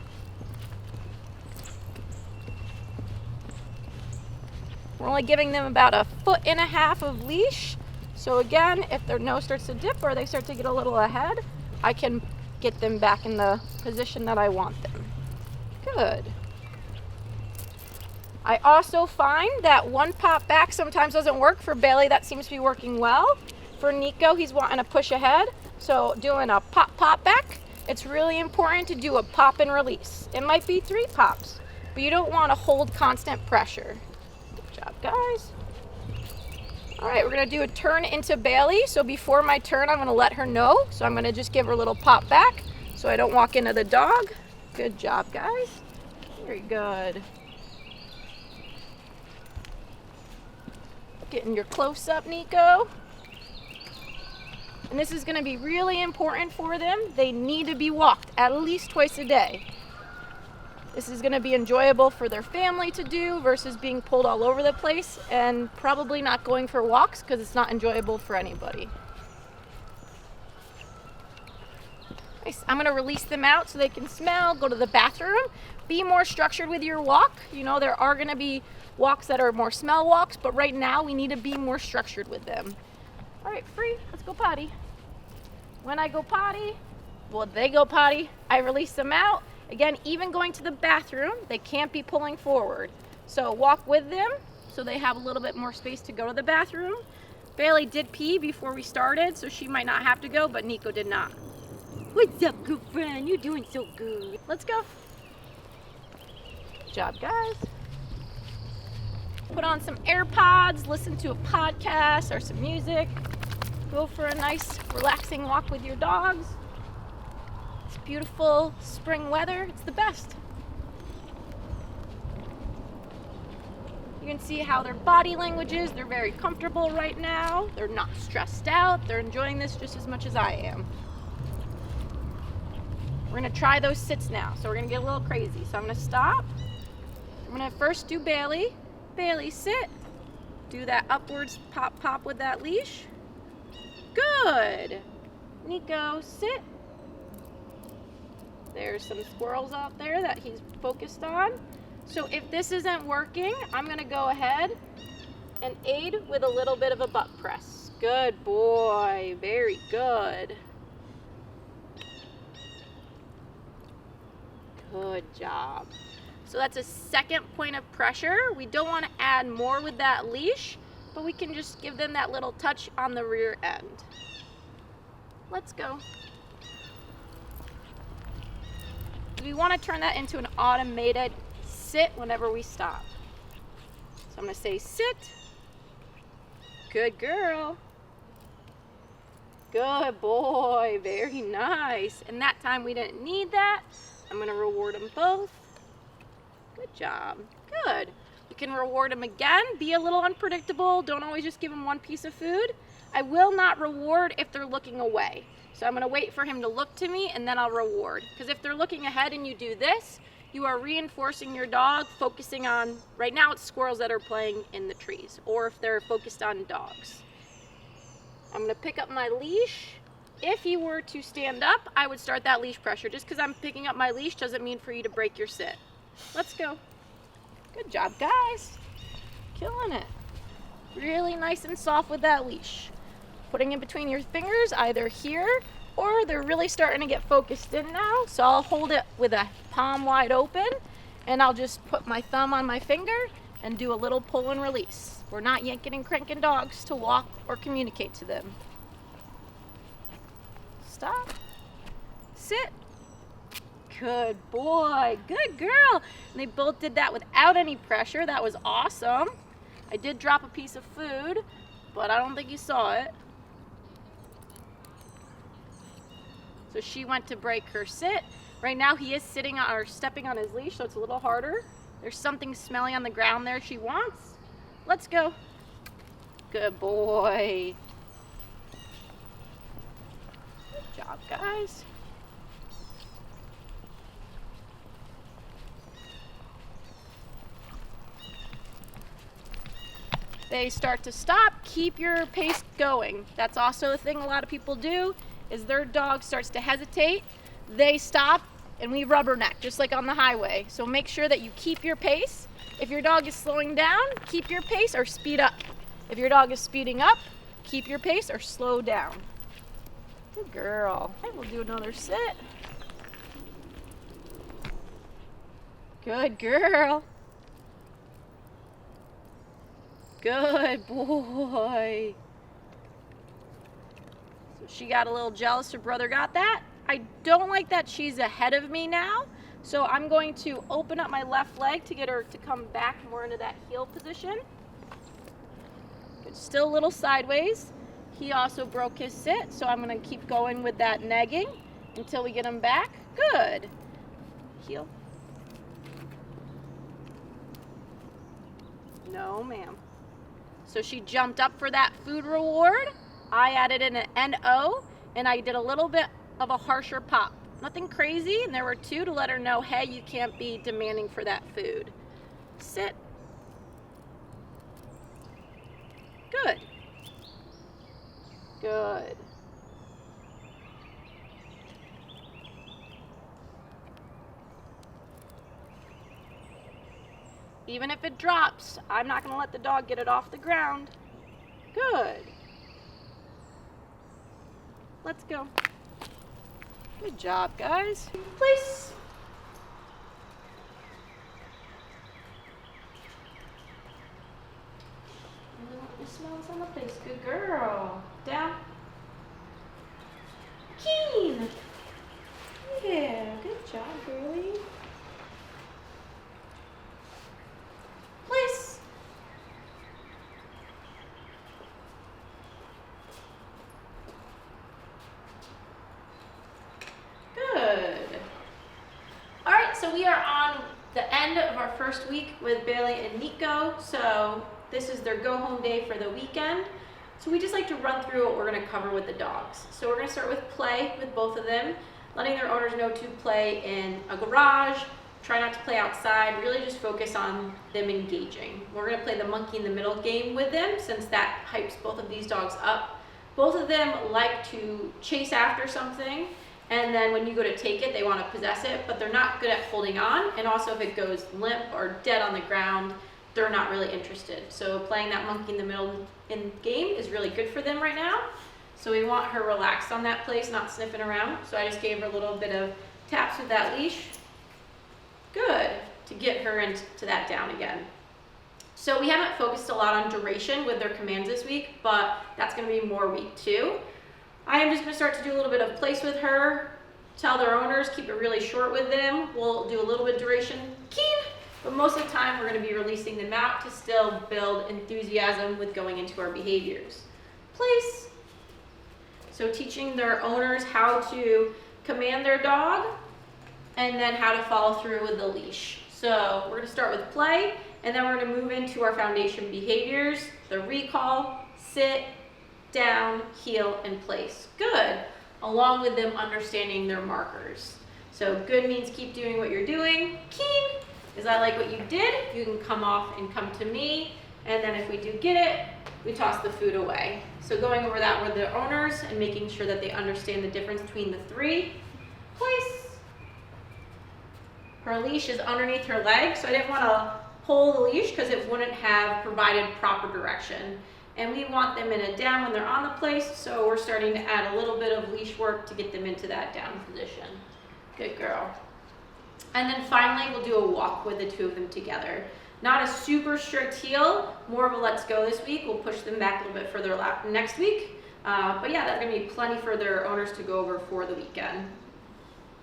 We're only giving them about 1.5 feet of leash. So again, if their nose starts to dip or they start to get a little ahead, I can get them back in the position that I want them. Good. I also find that one pop back sometimes doesn't work. For Bailey, that seems to be working well. For Nico, he's wanting to push ahead. So doing a pop back, it's really important to do a pop and release. It might be 3 pops, but you don't want to hold constant pressure. Good job, guys. All right, we're gonna do a turn into Bailey. So before my turn, I'm gonna let her know. So I'm gonna just give her a little pop back so I don't walk into the dog. Good job, guys. Very good. Getting your close up, Nico. And this is gonna be really important for them. They need to be walked at least twice a day. This is gonna be enjoyable for their family to do versus being pulled all over the place and probably not going for walks because it's not enjoyable for anybody. Nice. I'm gonna release them out so they can smell, go to the bathroom. Be more structured with your walk. You know, there are gonna be walks that are more smell walks, but right now we need to be more structured with them. All right, free, let's go potty. When I go potty, well, they go potty, I release them out. Again, even going to the bathroom, they can't be pulling forward. So walk with them so they have a little bit more space to go to the bathroom. Bailey did pee before we started, so she might not have to go, but Nico did not. What's up, good friend? You're doing so good. Let's go. Good job, guys. Put on some AirPods, listen to a podcast or some music. Go for a nice, relaxing walk with your dogs. It's beautiful spring weather. It's the best. You can see how their body language is. They're very comfortable right now. They're not stressed out. They're enjoying this just as much as I am. We're gonna try those sits now. So we're gonna get a little crazy. So I'm gonna stop. I'm gonna first do Bailey. Bailey, sit. Do that upwards pop with that leash. Good. Nico, sit. There's some squirrels out there that he's focused on. So if this isn't working, I'm gonna go ahead and aid with a little bit of a butt press. Good boy, very good. Good job. So that's a second point of pressure. We don't want to add more with that leash but we can just give them that little touch on the rear end. Let's go. We want to turn that into an automated sit whenever we stop. So I'm going to say sit. Good girl. Good boy. Very nice. And that time we didn't need that. I'm going to reward them both. Good job. Good. You can reward them again. Be a little unpredictable. Don't always just give them one piece of food. I will not reward if they're looking away. So I'm going to wait for him to look to me and then I'll reward. Because if they're looking ahead and you do this, you are reinforcing your dog, focusing on, right now it's squirrels that are playing in the trees, or if they're focused on dogs. I'm going to pick up my leash. If you were to stand up, I would start that leash pressure. Just because I'm picking up my leash doesn't mean for you to break your sit. Let's go. Good job, guys. Killing it. Really nice and soft with that leash. Putting in between your fingers, either here, or they're really starting to get focused in now. So I'll hold it with a palm wide open, and I'll just put my thumb on my finger and do a little pull and release. We're not yanking and cranking dogs to walk or communicate to them. Stop. Sit. Good boy. Good girl. And they both did that without any pressure. That was awesome. I did drop a piece of food, but I don't think you saw it. So she went to break her sit. Right now he is sitting on, or stepping on his leash, so it's a little harder. There's something smelly on the ground there she wants. Let's go. Good boy. Good job, guys. They start to stop, keep your pace going. That's also a thing a lot of people do, is their dog starts to hesitate, they stop, and we rubberneck, just like on the highway. So make sure that you keep your pace. If your dog is slowing down, keep your pace or speed up. If your dog is speeding up, keep your pace or slow down. Good girl. Okay, we'll do another sit. Good girl. Good boy. So she got a little jealous her brother got that. I don't like that she's ahead of me now, so I'm going to open up my left leg to get her to come back more into that heel position. Good. Still a little sideways. He also broke his sit, so I'm going to keep going with that negging until we get him back. Good. Heel. No, ma'am. So she jumped up for that food reward. I added in an NO, and I did a little bit of a harsher pop. Nothing crazy, and there were two to let her know, hey, you can't be demanding for that food. Sit. Good. Good. Even if it drops, I'm not going to let the dog get it off the ground. Good. Let's go. Good job, guys. Please. It smells on the face. Good girl. Down. Keen. Yeah, good job, girlie. Please. Good. All right, so we are on the end of our first week with Bailey and Nico. So this is their go home day for the weekend. So we just like to run through what we're going to cover with the dogs. So we're going to start with play with both of them, letting their owners know to play in a garage, try not to play outside, really just focus on them engaging. We're going to play the monkey in the middle game with them since that hypes both of these dogs up. Both of them like to chase after something, and then when you go to take it, they want to possess it, but they're not good at holding on, and also if it goes limp or dead on the ground, they're not really interested. So playing that monkey in the middle in game is really good for them right now. So we want her relaxed on that place, not sniffing around. So I just gave her a little bit of taps with that leash. Good, to get her into that down again. So we haven't focused a lot on duration with their commands this week, but that's gonna be more week 2. I am just gonna start to do a little bit of place with her, tell their owners, keep it really short with them. We'll do a little bit duration, keen, but most of the time we're gonna be releasing them out to still build enthusiasm with going into our behaviors. Place. So teaching their owners how to command their dog and then how to follow through with the leash. So we're gonna start with play, and then we're gonna move into our foundation behaviors, the recall, sit, down, heel, and place. Good, along with them understanding their markers. So good means keep doing what you're doing. Keen is I like what you did. You can come off and come to me. And then if we do get it, we toss the food away. So going over that with the owners and making sure that they understand the difference between the 3. Place. Her leash is underneath her leg, so I didn't want to pull the leash because it wouldn't have provided proper direction. And we want them in a down when they're on the place, so we're starting to add a little bit of leash work to get them into that down position. Good girl. And then finally, we'll do a walk with the 2 of them together. Not a super strict heel, more of a let's go this week. We'll push them back a little bit further next week. But yeah, that's gonna be plenty for their owners to go over for the weekend.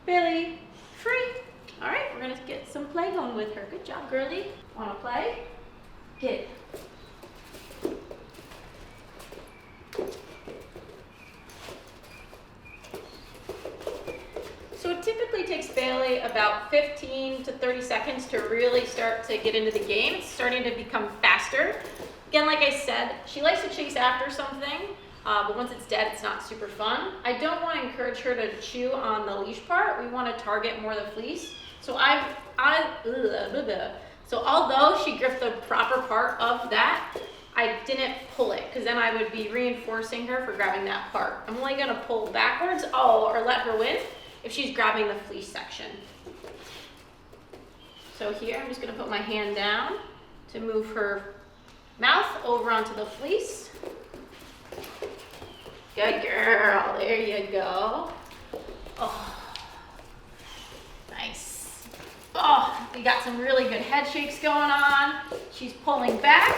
Bailey, free. All right, we're gonna get some play going with her. Good job, girlie. Wanna play? Get it. So it typically takes Bailey about 15 to 30 seconds to really start to get into the game. It's starting to become faster. Again, like I said, she likes to chase after something, but once it's dead, it's not super fun. I don't want to encourage her to chew on the leash part. We want to target more the fleece. So so although she gripped the proper part of that, I didn't pull it because then I would be reinforcing her for grabbing that part. I'm only gonna pull backwards, or let her win if she's grabbing the fleece section. So here, I'm just gonna put my hand down to move her mouth over onto the fleece. Good girl, there you go. Oh, nice. Oh, we got some really good head shakes going on. She's pulling back.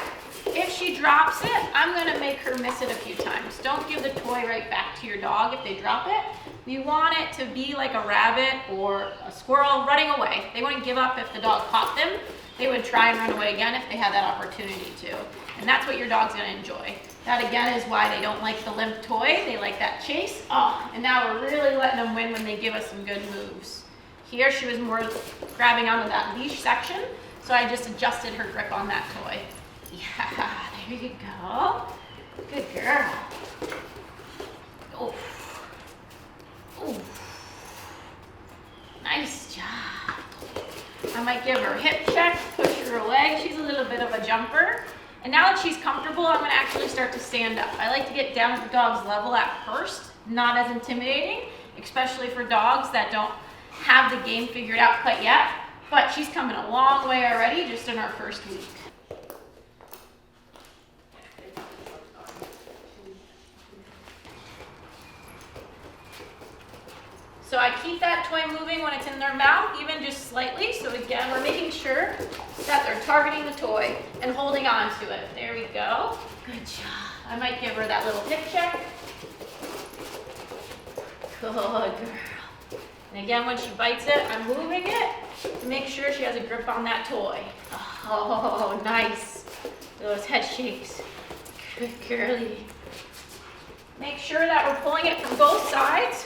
If she drops it, I'm gonna make her miss it a few times. Don't give the toy right back to your dog if they drop it. We want it to be like a rabbit or a squirrel running away. They wouldn't give up if the dog caught them. They would try and run away again if they had that opportunity to. And that's what your dog's gonna enjoy. That again is why they don't like the limp toy. They like that chase. Oh, and now we're really letting them win when they give us some good moves. Here she was more grabbing onto that leash section, so I just adjusted her grip on that toy. Yeah, there you go. Good girl. Oh. Oh. Nice job. I might give her a hip check, push her away. She's a little bit of a jumper. And now that she's comfortable, I'm gonna actually start to stand up. I like to get down to the dog's level at first, not as intimidating, especially for dogs that don't have the game figured out quite yet. But she's coming a long way already just in our first week. So I keep that toy moving when it's in their mouth, even just slightly. So again, we're making sure that they're targeting the toy and holding on to it. There we go. Good job. I might give her that little hip check. Good girl. And again, when she bites it, I'm moving it to make sure she has a grip on that toy. Oh, nice. Those head shakes. Good girlie. Make sure that we're pulling it from both sides.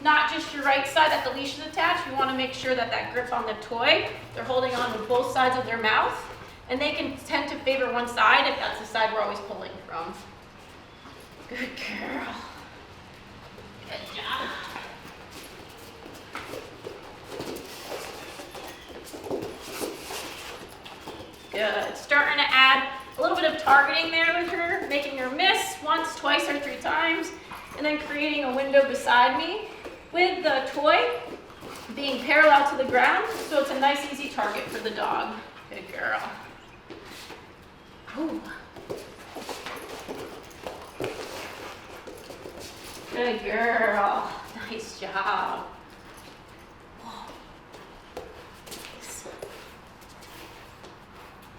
Not just your right side that the leash is attached. We want to make sure that that grip on the toy, they're holding on with both sides of their mouth. And they can tend to favor one side if that's the side we're always pulling from. Good girl. Good job. Good. Starting to add a little bit of targeting there with her, making her miss once, twice, or 3 times, and then creating a window beside me with the toy being parallel to the ground, so it's a nice, easy target for the dog. Good girl. Ooh. Good girl. Nice job.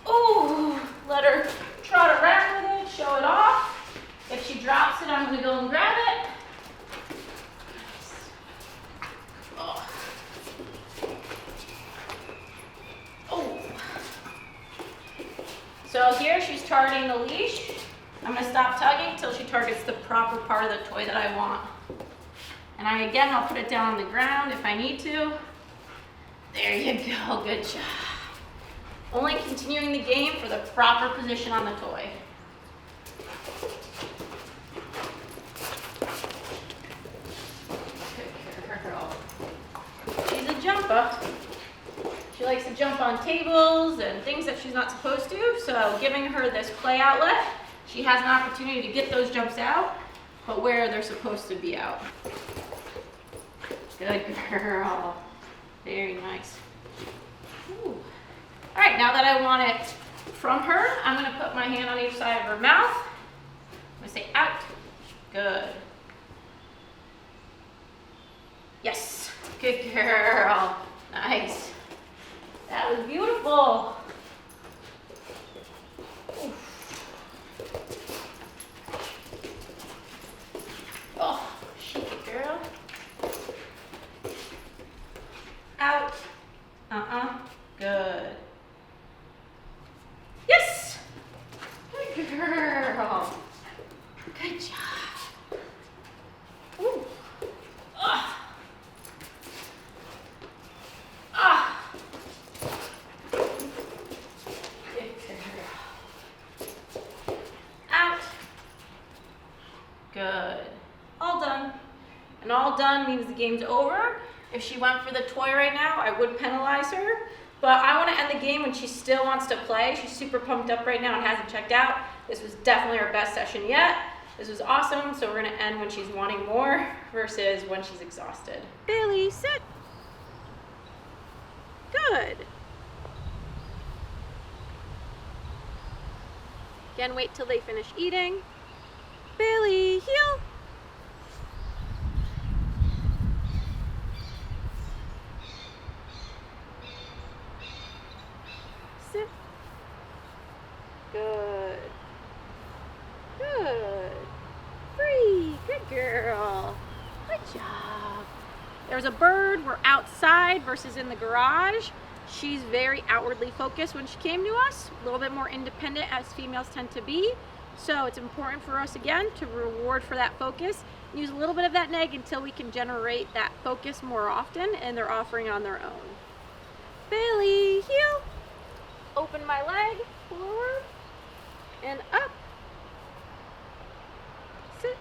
Oh, So here she's targeting the leash. I'm gonna stop tugging until she targets the proper part of the toy that I want. And I'll put it down on the ground if I need to. There you go, good job. Only continuing the game for the proper position on the toy. Good girl. She's a jumper. She likes to jump on tables and things that she's not supposed to, so giving her this play outlet, she has an opportunity to get those jumps out, but where they're supposed to be out. Good girl. Very nice. Ooh. All right, now that I want it from her, I'm gonna put my hand on each side of her mouth. I'm gonna say out. Good. Yes, good girl. Nice. That was beautiful. Oof. Oh, shake it, girl. Out. Good. Yes. Good girl. Good job. Ooh. Ah. Ah. Good girl. Out. Good. All done. And all done means the game's over. If she went for the toy right now, I would penalize her. But I want to end the game when she still wants to play. She's super pumped up right now and hasn't checked out. This was definitely our best session yet. This was awesome, so we're going to end when she's wanting more versus when she's exhausted. Bailey, sit. Good. Again, wait till they finish eating. Bailey, heel. Sit. Good. Good. Free. Good girl. Good job. There's a bird. We're outside versus in the garage. She's very outwardly focused when she came to us, a little bit more independent as females tend to be. So it's important for us, again, to reward for that focus. Use a little bit of that neg until we can generate that focus more often, and they're offering on their own. Bailey, heel. Open my leg, forward, and up. Sit.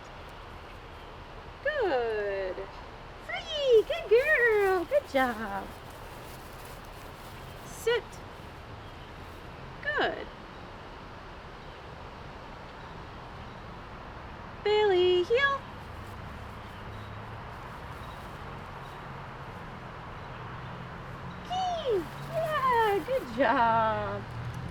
Good. Free, good girl, good job. Sit. Good. Bailey, heel. Key. Yeah, good job.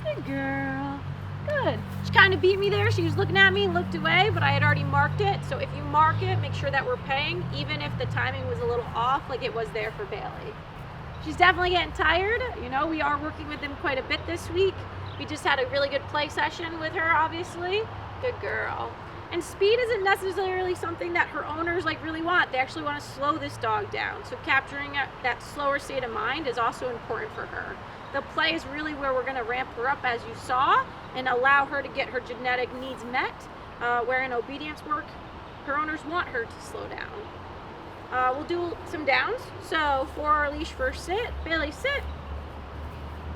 Good girl. Good. She kind of beat me there. She was looking at me and looked away, but I had already marked it. So if you mark it, make sure that we're paying, even if the timing was a little off, like it was there for Bailey. She's definitely getting tired. You know, we are working with them quite a bit this week. We just had a really good play session with her, obviously. Good girl. And speed isn't necessarily something that her owners really want. They actually want to slow this dog down. So capturing that slower state of mind is also important for her. The play is really where we're going to ramp her up, as you saw, and allow her to get her genetic needs met, where in obedience work, her owners want her to slow down. We'll do some downs. So for our leash first sit, Bailey, sit.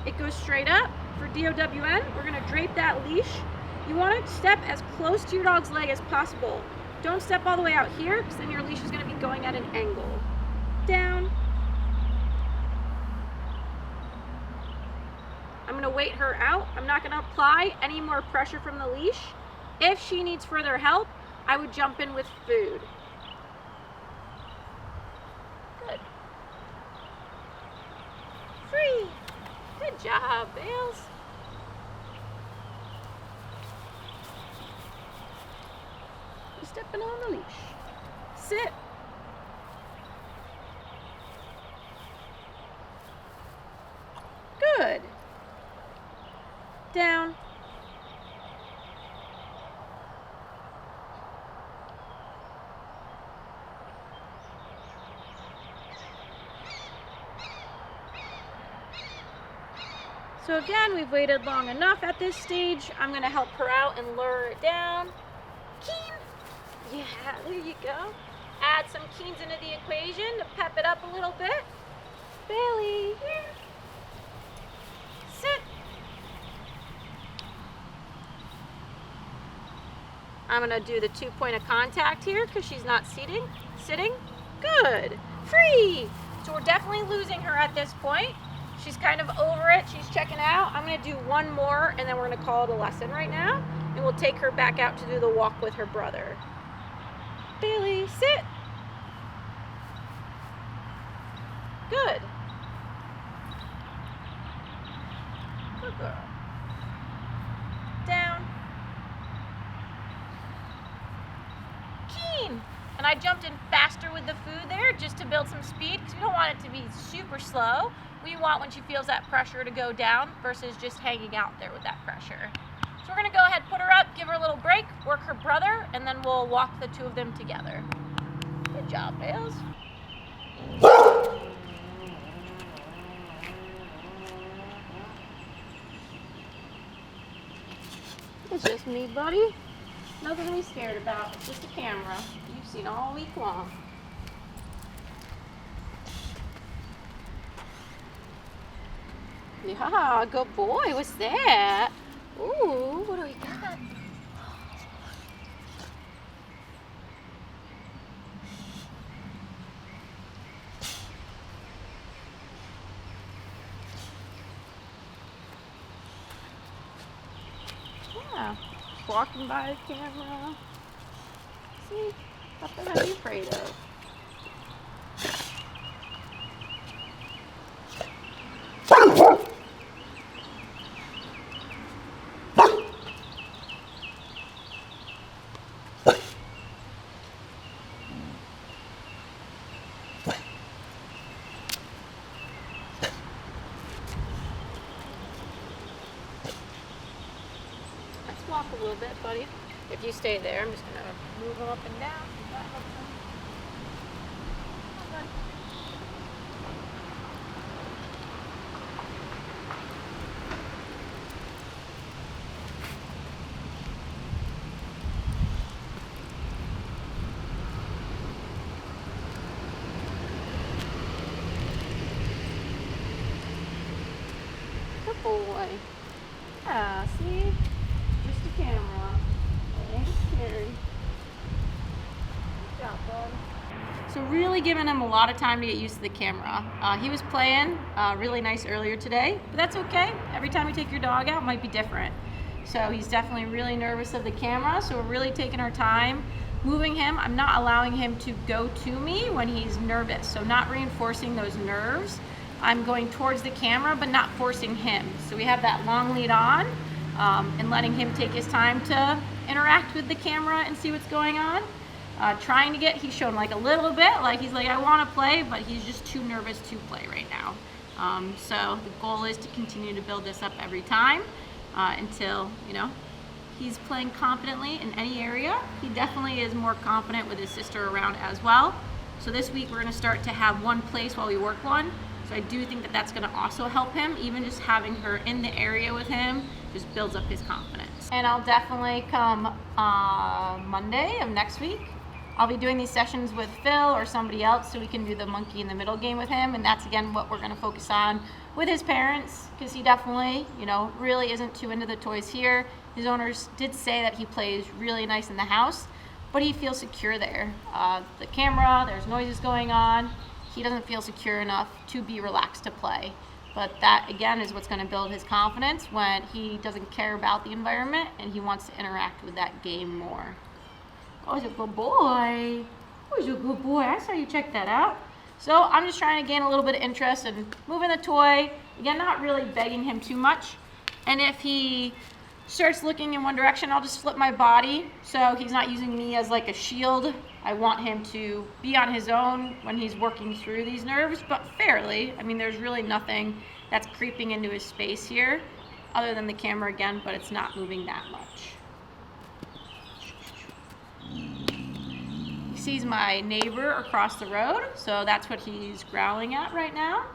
It goes straight up. For DOWN, we're going to drape that leash. You want to step as close to your dog's leg as possible. Don't step all the way out here, because then your leash is going to be going at an angle. Down. I'm going to wait her out. I'm not going to apply any more pressure from the leash. If she needs further help, I would jump in with food. Good. Free. Good job, Bales. Stepping on the leash. Sit. Good. Down. So again, we've waited long enough at this stage. I'm gonna help her out and lure it down. Keen. Yeah, there you go. Add some keens into the equation to pep it up a little bit. Bailey, here. Sit. I'm gonna do the 2 point of contact here because she's not sitting. Good. Free. So we're definitely losing her at this point. She's kind of over it. She's checking out. I'm gonna do one more and then we're gonna call it a lesson right now. And we'll take her back out to do the walk with her brother. Bailey, sit. Good. Good girl. Down. Keen. And I jumped in faster with the food there just to build some speed because we don't want it to be super slow. We want when she feels that pressure to go down versus just hanging out there with that pressure. So we're gonna go ahead, put her up, give her a little break, work her brother, and then we'll walk the two of them together. Good job, Bales. It's just me, buddy. Nothing to be scared about. It's just a camera you've seen all week long. Yeah, good boy. What's that? Ooh, what do we got? Yeah, walking by the camera. See, nothing to be afraid of. Walk a little bit, buddy. If you stay there, I'm just gonna move them up and down. That helps them. Oh, good boy. Yeah, see? Just a camera. It ain't scary. Good job, bud. So really giving him a lot of time to get used to the camera. He was playing really nice earlier today, but that's okay. Every time you take your dog out, it might be different. So he's definitely really nervous of the camera, so we're really taking our time moving him. I'm not allowing him to go to me when he's nervous, so not reinforcing those nerves. I'm going towards the camera, but not forcing him. So we have that long lead on. And letting him take his time to interact with the camera and see what's going on. Trying to get, he's shown like a little bit, like he's like, I want to play, but he's just too nervous to play right now. So the goal is to continue to build this up every time until, you know, he's playing confidently in any area. He definitely is more confident with his sister around as well. So this week we're going to start to have one place while we work one. So I do think that that's going to also help him. Even just having her in the area with him just builds up his confidence. And I'll definitely come Monday of next week. I'll be doing these sessions with Phil or somebody else so we can do the monkey in the middle game with him. And that's again what we're going to focus on with his parents, because he definitely, you know, really isn't too into the toys here. His owners did say that he plays really nice in the house, but he feels secure there. The camera, there's noises going on. He doesn't feel secure enough to be relaxed to play. But that, again, is what's going to build his confidence when he doesn't care about the environment and he wants to interact with that game more. Oh, he's a good boy. Oh, he's a good boy. I saw you check that out. So I'm just trying to gain a little bit of interest in moving the toy. Again, not really begging him too much. And if he starts looking in one direction, I'll just flip my body so he's not using me as like a shield. I want him to be on his own when he's working through these nerves, but fairly. I mean, there's really nothing that's creeping into his space here other than the camera again, but it's not moving that much. He sees my neighbor across the road, so that's what he's growling at right now.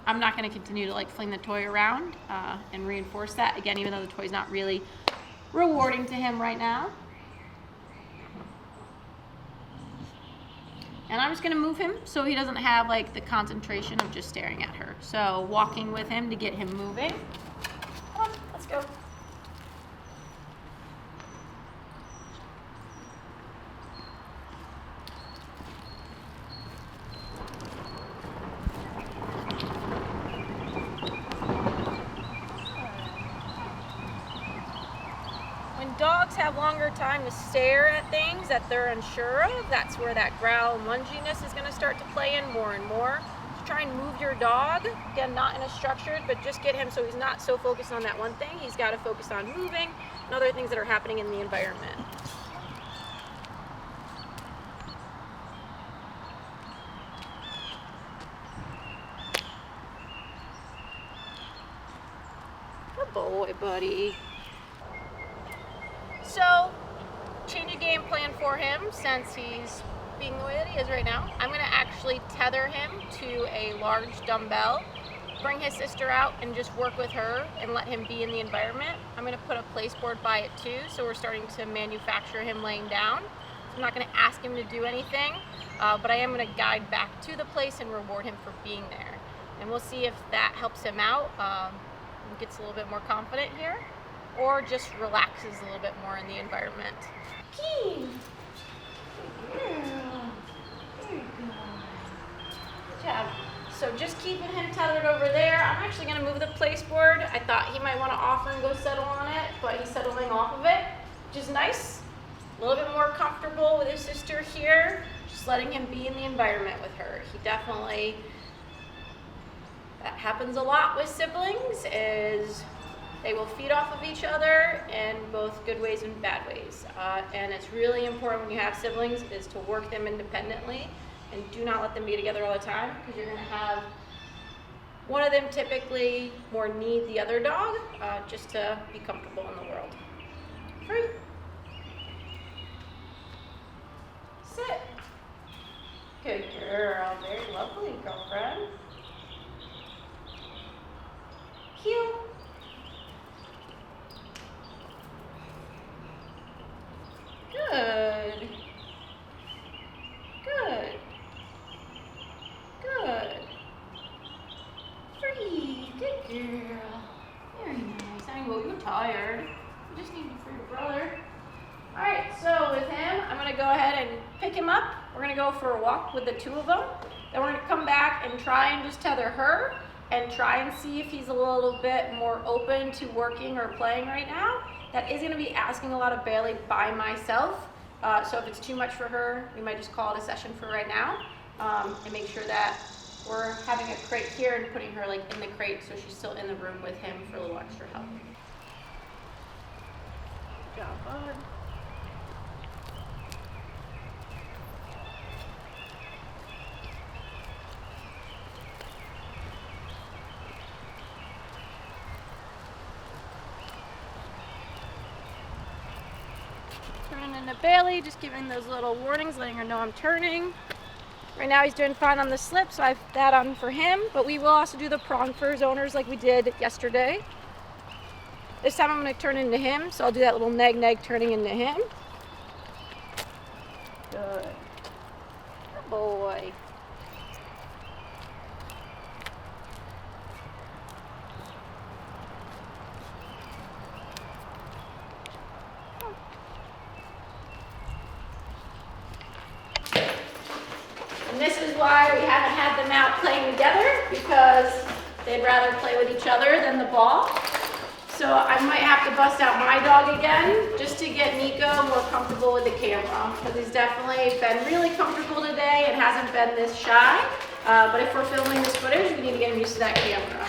I'm not going to continue to like fling the toy around and reinforce that. Again, even though the toy's not really rewarding to him right now. And I'm just going to move him so he doesn't have like the concentration of just staring at her. So walking with him to get him moving. Come on, let's go. When dogs have longer time to stare at things that they're unsure of, that's where that growl and lunginess is going to start to play in more and more. So try and move your dog, again, not in a structured, but just get him so he's not so focused on that one thing. He's got to focus on moving and other things that are happening in the environment. Good boy, buddy. So, change a game plan for him since he's being the way that he is right now. I'm going to actually tether him to a large dumbbell, bring his sister out and just work with her and let him be in the environment. I'm going to put a place board by it too, so we're starting to manufacture him laying down. So I'm not going to ask him to do anything, but I am going to guide back to the place and reward him for being there. And we'll see if that helps him out, and gets a little bit more confident here, or just relaxes a little bit more in the environment. Keen. Good girl. Very good. Good job. So just keeping him tethered over there. I'm actually going to move the place board. I thought he might want to offer and go settle on it, but he's settling off of it, which is nice. A little bit more comfortable with his sister here. Just letting him be in the environment with her. He definitely, that happens a lot with siblings, is they will feed off of each other in both good ways and bad ways. And it's really important when you have siblings is to work them independently and do not let them be together all the time, because you're going to have one of them typically more need the other dog just to be comfortable in the world. Free. Sit. Good girl. Very lovely, girlfriend. Heel. Good. Good. Good. Free. Good girl. Very nice. I know you're tired. You just need you for your brother. Alright, so with him, I'm going to go ahead and pick him up. We're going to go for a walk with the two of them. Then we're going to come back and try and just tether her and try and see if he's a little bit more open to working or playing right now. That is going to be asking a lot of Bailey by myself. So if it's too much for her, we might just call it a session for right now, and make sure that we're having a crate here and putting her like in the crate so she's still in the room with him for a little extra help. Good job, bud. Turning into Bailey, just giving those little warnings, letting her know I'm turning. Right now he's doing fine on the slip, so I have that on for him, but we will also do the prong for his owners like we did yesterday. This time I'm going to turn into him, so I'll do that little neg turning into him. Good. Good boy. And this is why we haven't had them out playing together, because they'd rather play with each other than the ball. So I might have to bust out my dog again just to get Nico more comfortable with the camera, because he's definitely been really comfortable today and hasn't been this shy. But if we're filming this footage, we need to get him used to that camera.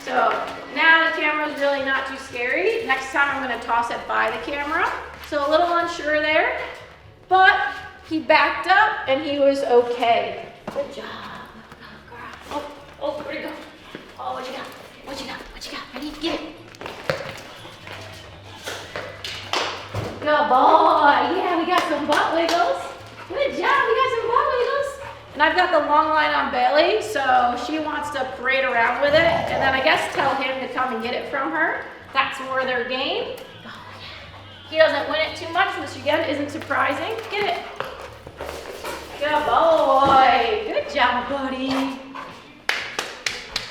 So now the camera is really not too scary. Next time I'm going to toss it by the camera. So a little unsure there, but he backed up and he was okay. Good job. Oh, where'd he go? Oh, what you got? What you got? What you got? Ready? Get it. Good boy. Yeah, we got some butt wiggles. Good job. We got some butt wiggles. And I've got the long line on Bailey, so she wants to parade around with it, and then I guess tell him to come and get it from her. That's more their game. He doesn't win it too much, which again isn't surprising. Get it. Good boy. Good job, buddy.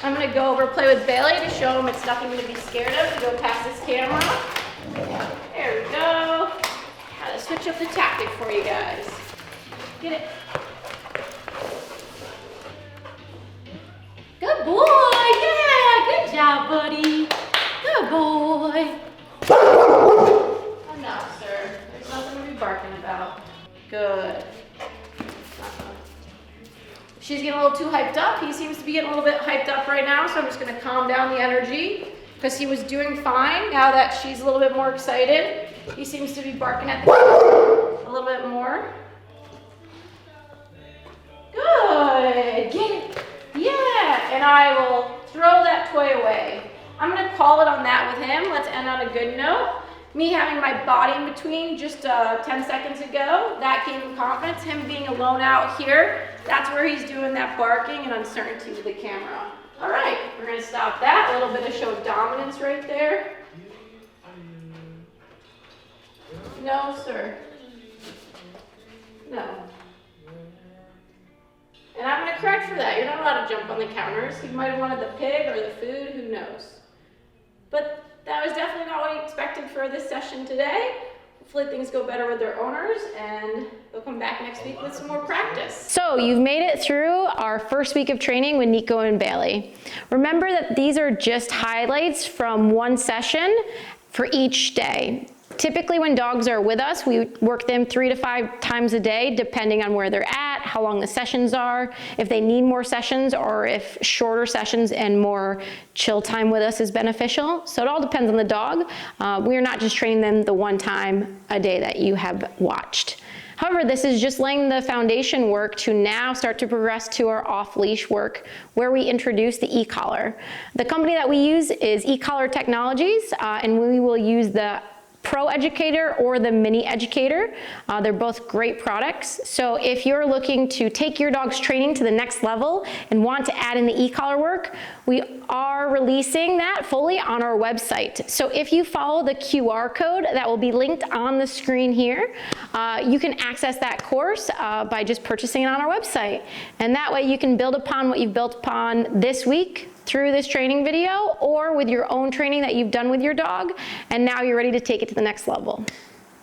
I'm gonna go over play with Bailey to show him it's nothing to be scared of to go past this camera. There we go. Gotta switch up the tactic for you guys. Get it. Good boy, yeah, good job, buddy. Good boy. Enough, sir. There's nothing to be barking about. Good. She's getting a little too hyped up. He seems to be getting a little bit hyped up right now, so I'm just gonna calm down the energy because he was doing fine. Now that she's a little bit more excited, he seems to be barking at a little bit more. Good, get it. Yeah, and I will throw that toy away. I'm gonna call it on that with him. Let's end on a good note. Me having my body in between just 10 seconds ago, that gave him confidence. Him being alone out here, that's where he's doing that barking and uncertainty with the camera. All right, we're gonna stop that. A little bit of show of dominance right there. No, sir. No. And I'm gonna correct for that. You're not allowed to jump on the counters. You might have wanted the pig or the food, who knows. But that was definitely not what we expected for this session today. Hopefully things go better with their owners and they'll come back next week with some more practice. So you've made it through our first week of training with Nico and Bailey. Remember that these are just highlights from one session for each day. Typically when dogs are with us, we work them 3 to 5 times a day, depending on where they're at, how long the sessions are, if they need more sessions, or if shorter sessions and more chill time with us is beneficial. So it all depends on the dog. We are not just training them the one time a day that you have watched. However, this is just laying the foundation work to now start to progress to our off-leash work, where we introduce the e-collar. The company that we use is e-collar Technologies, and we will use the Pro Educator or the Mini Educator. They're both great products. So if you're looking to take your dog's training to the next level and want to add in the e-collar work, we are releasing that fully on our website. So if you follow the QR code that will be linked on the screen here, you can access that course by just purchasing it on our website. And that way you can build upon what you've built upon this week through this training video or with your own training that you've done with your dog, and now you're ready to take it to the next level.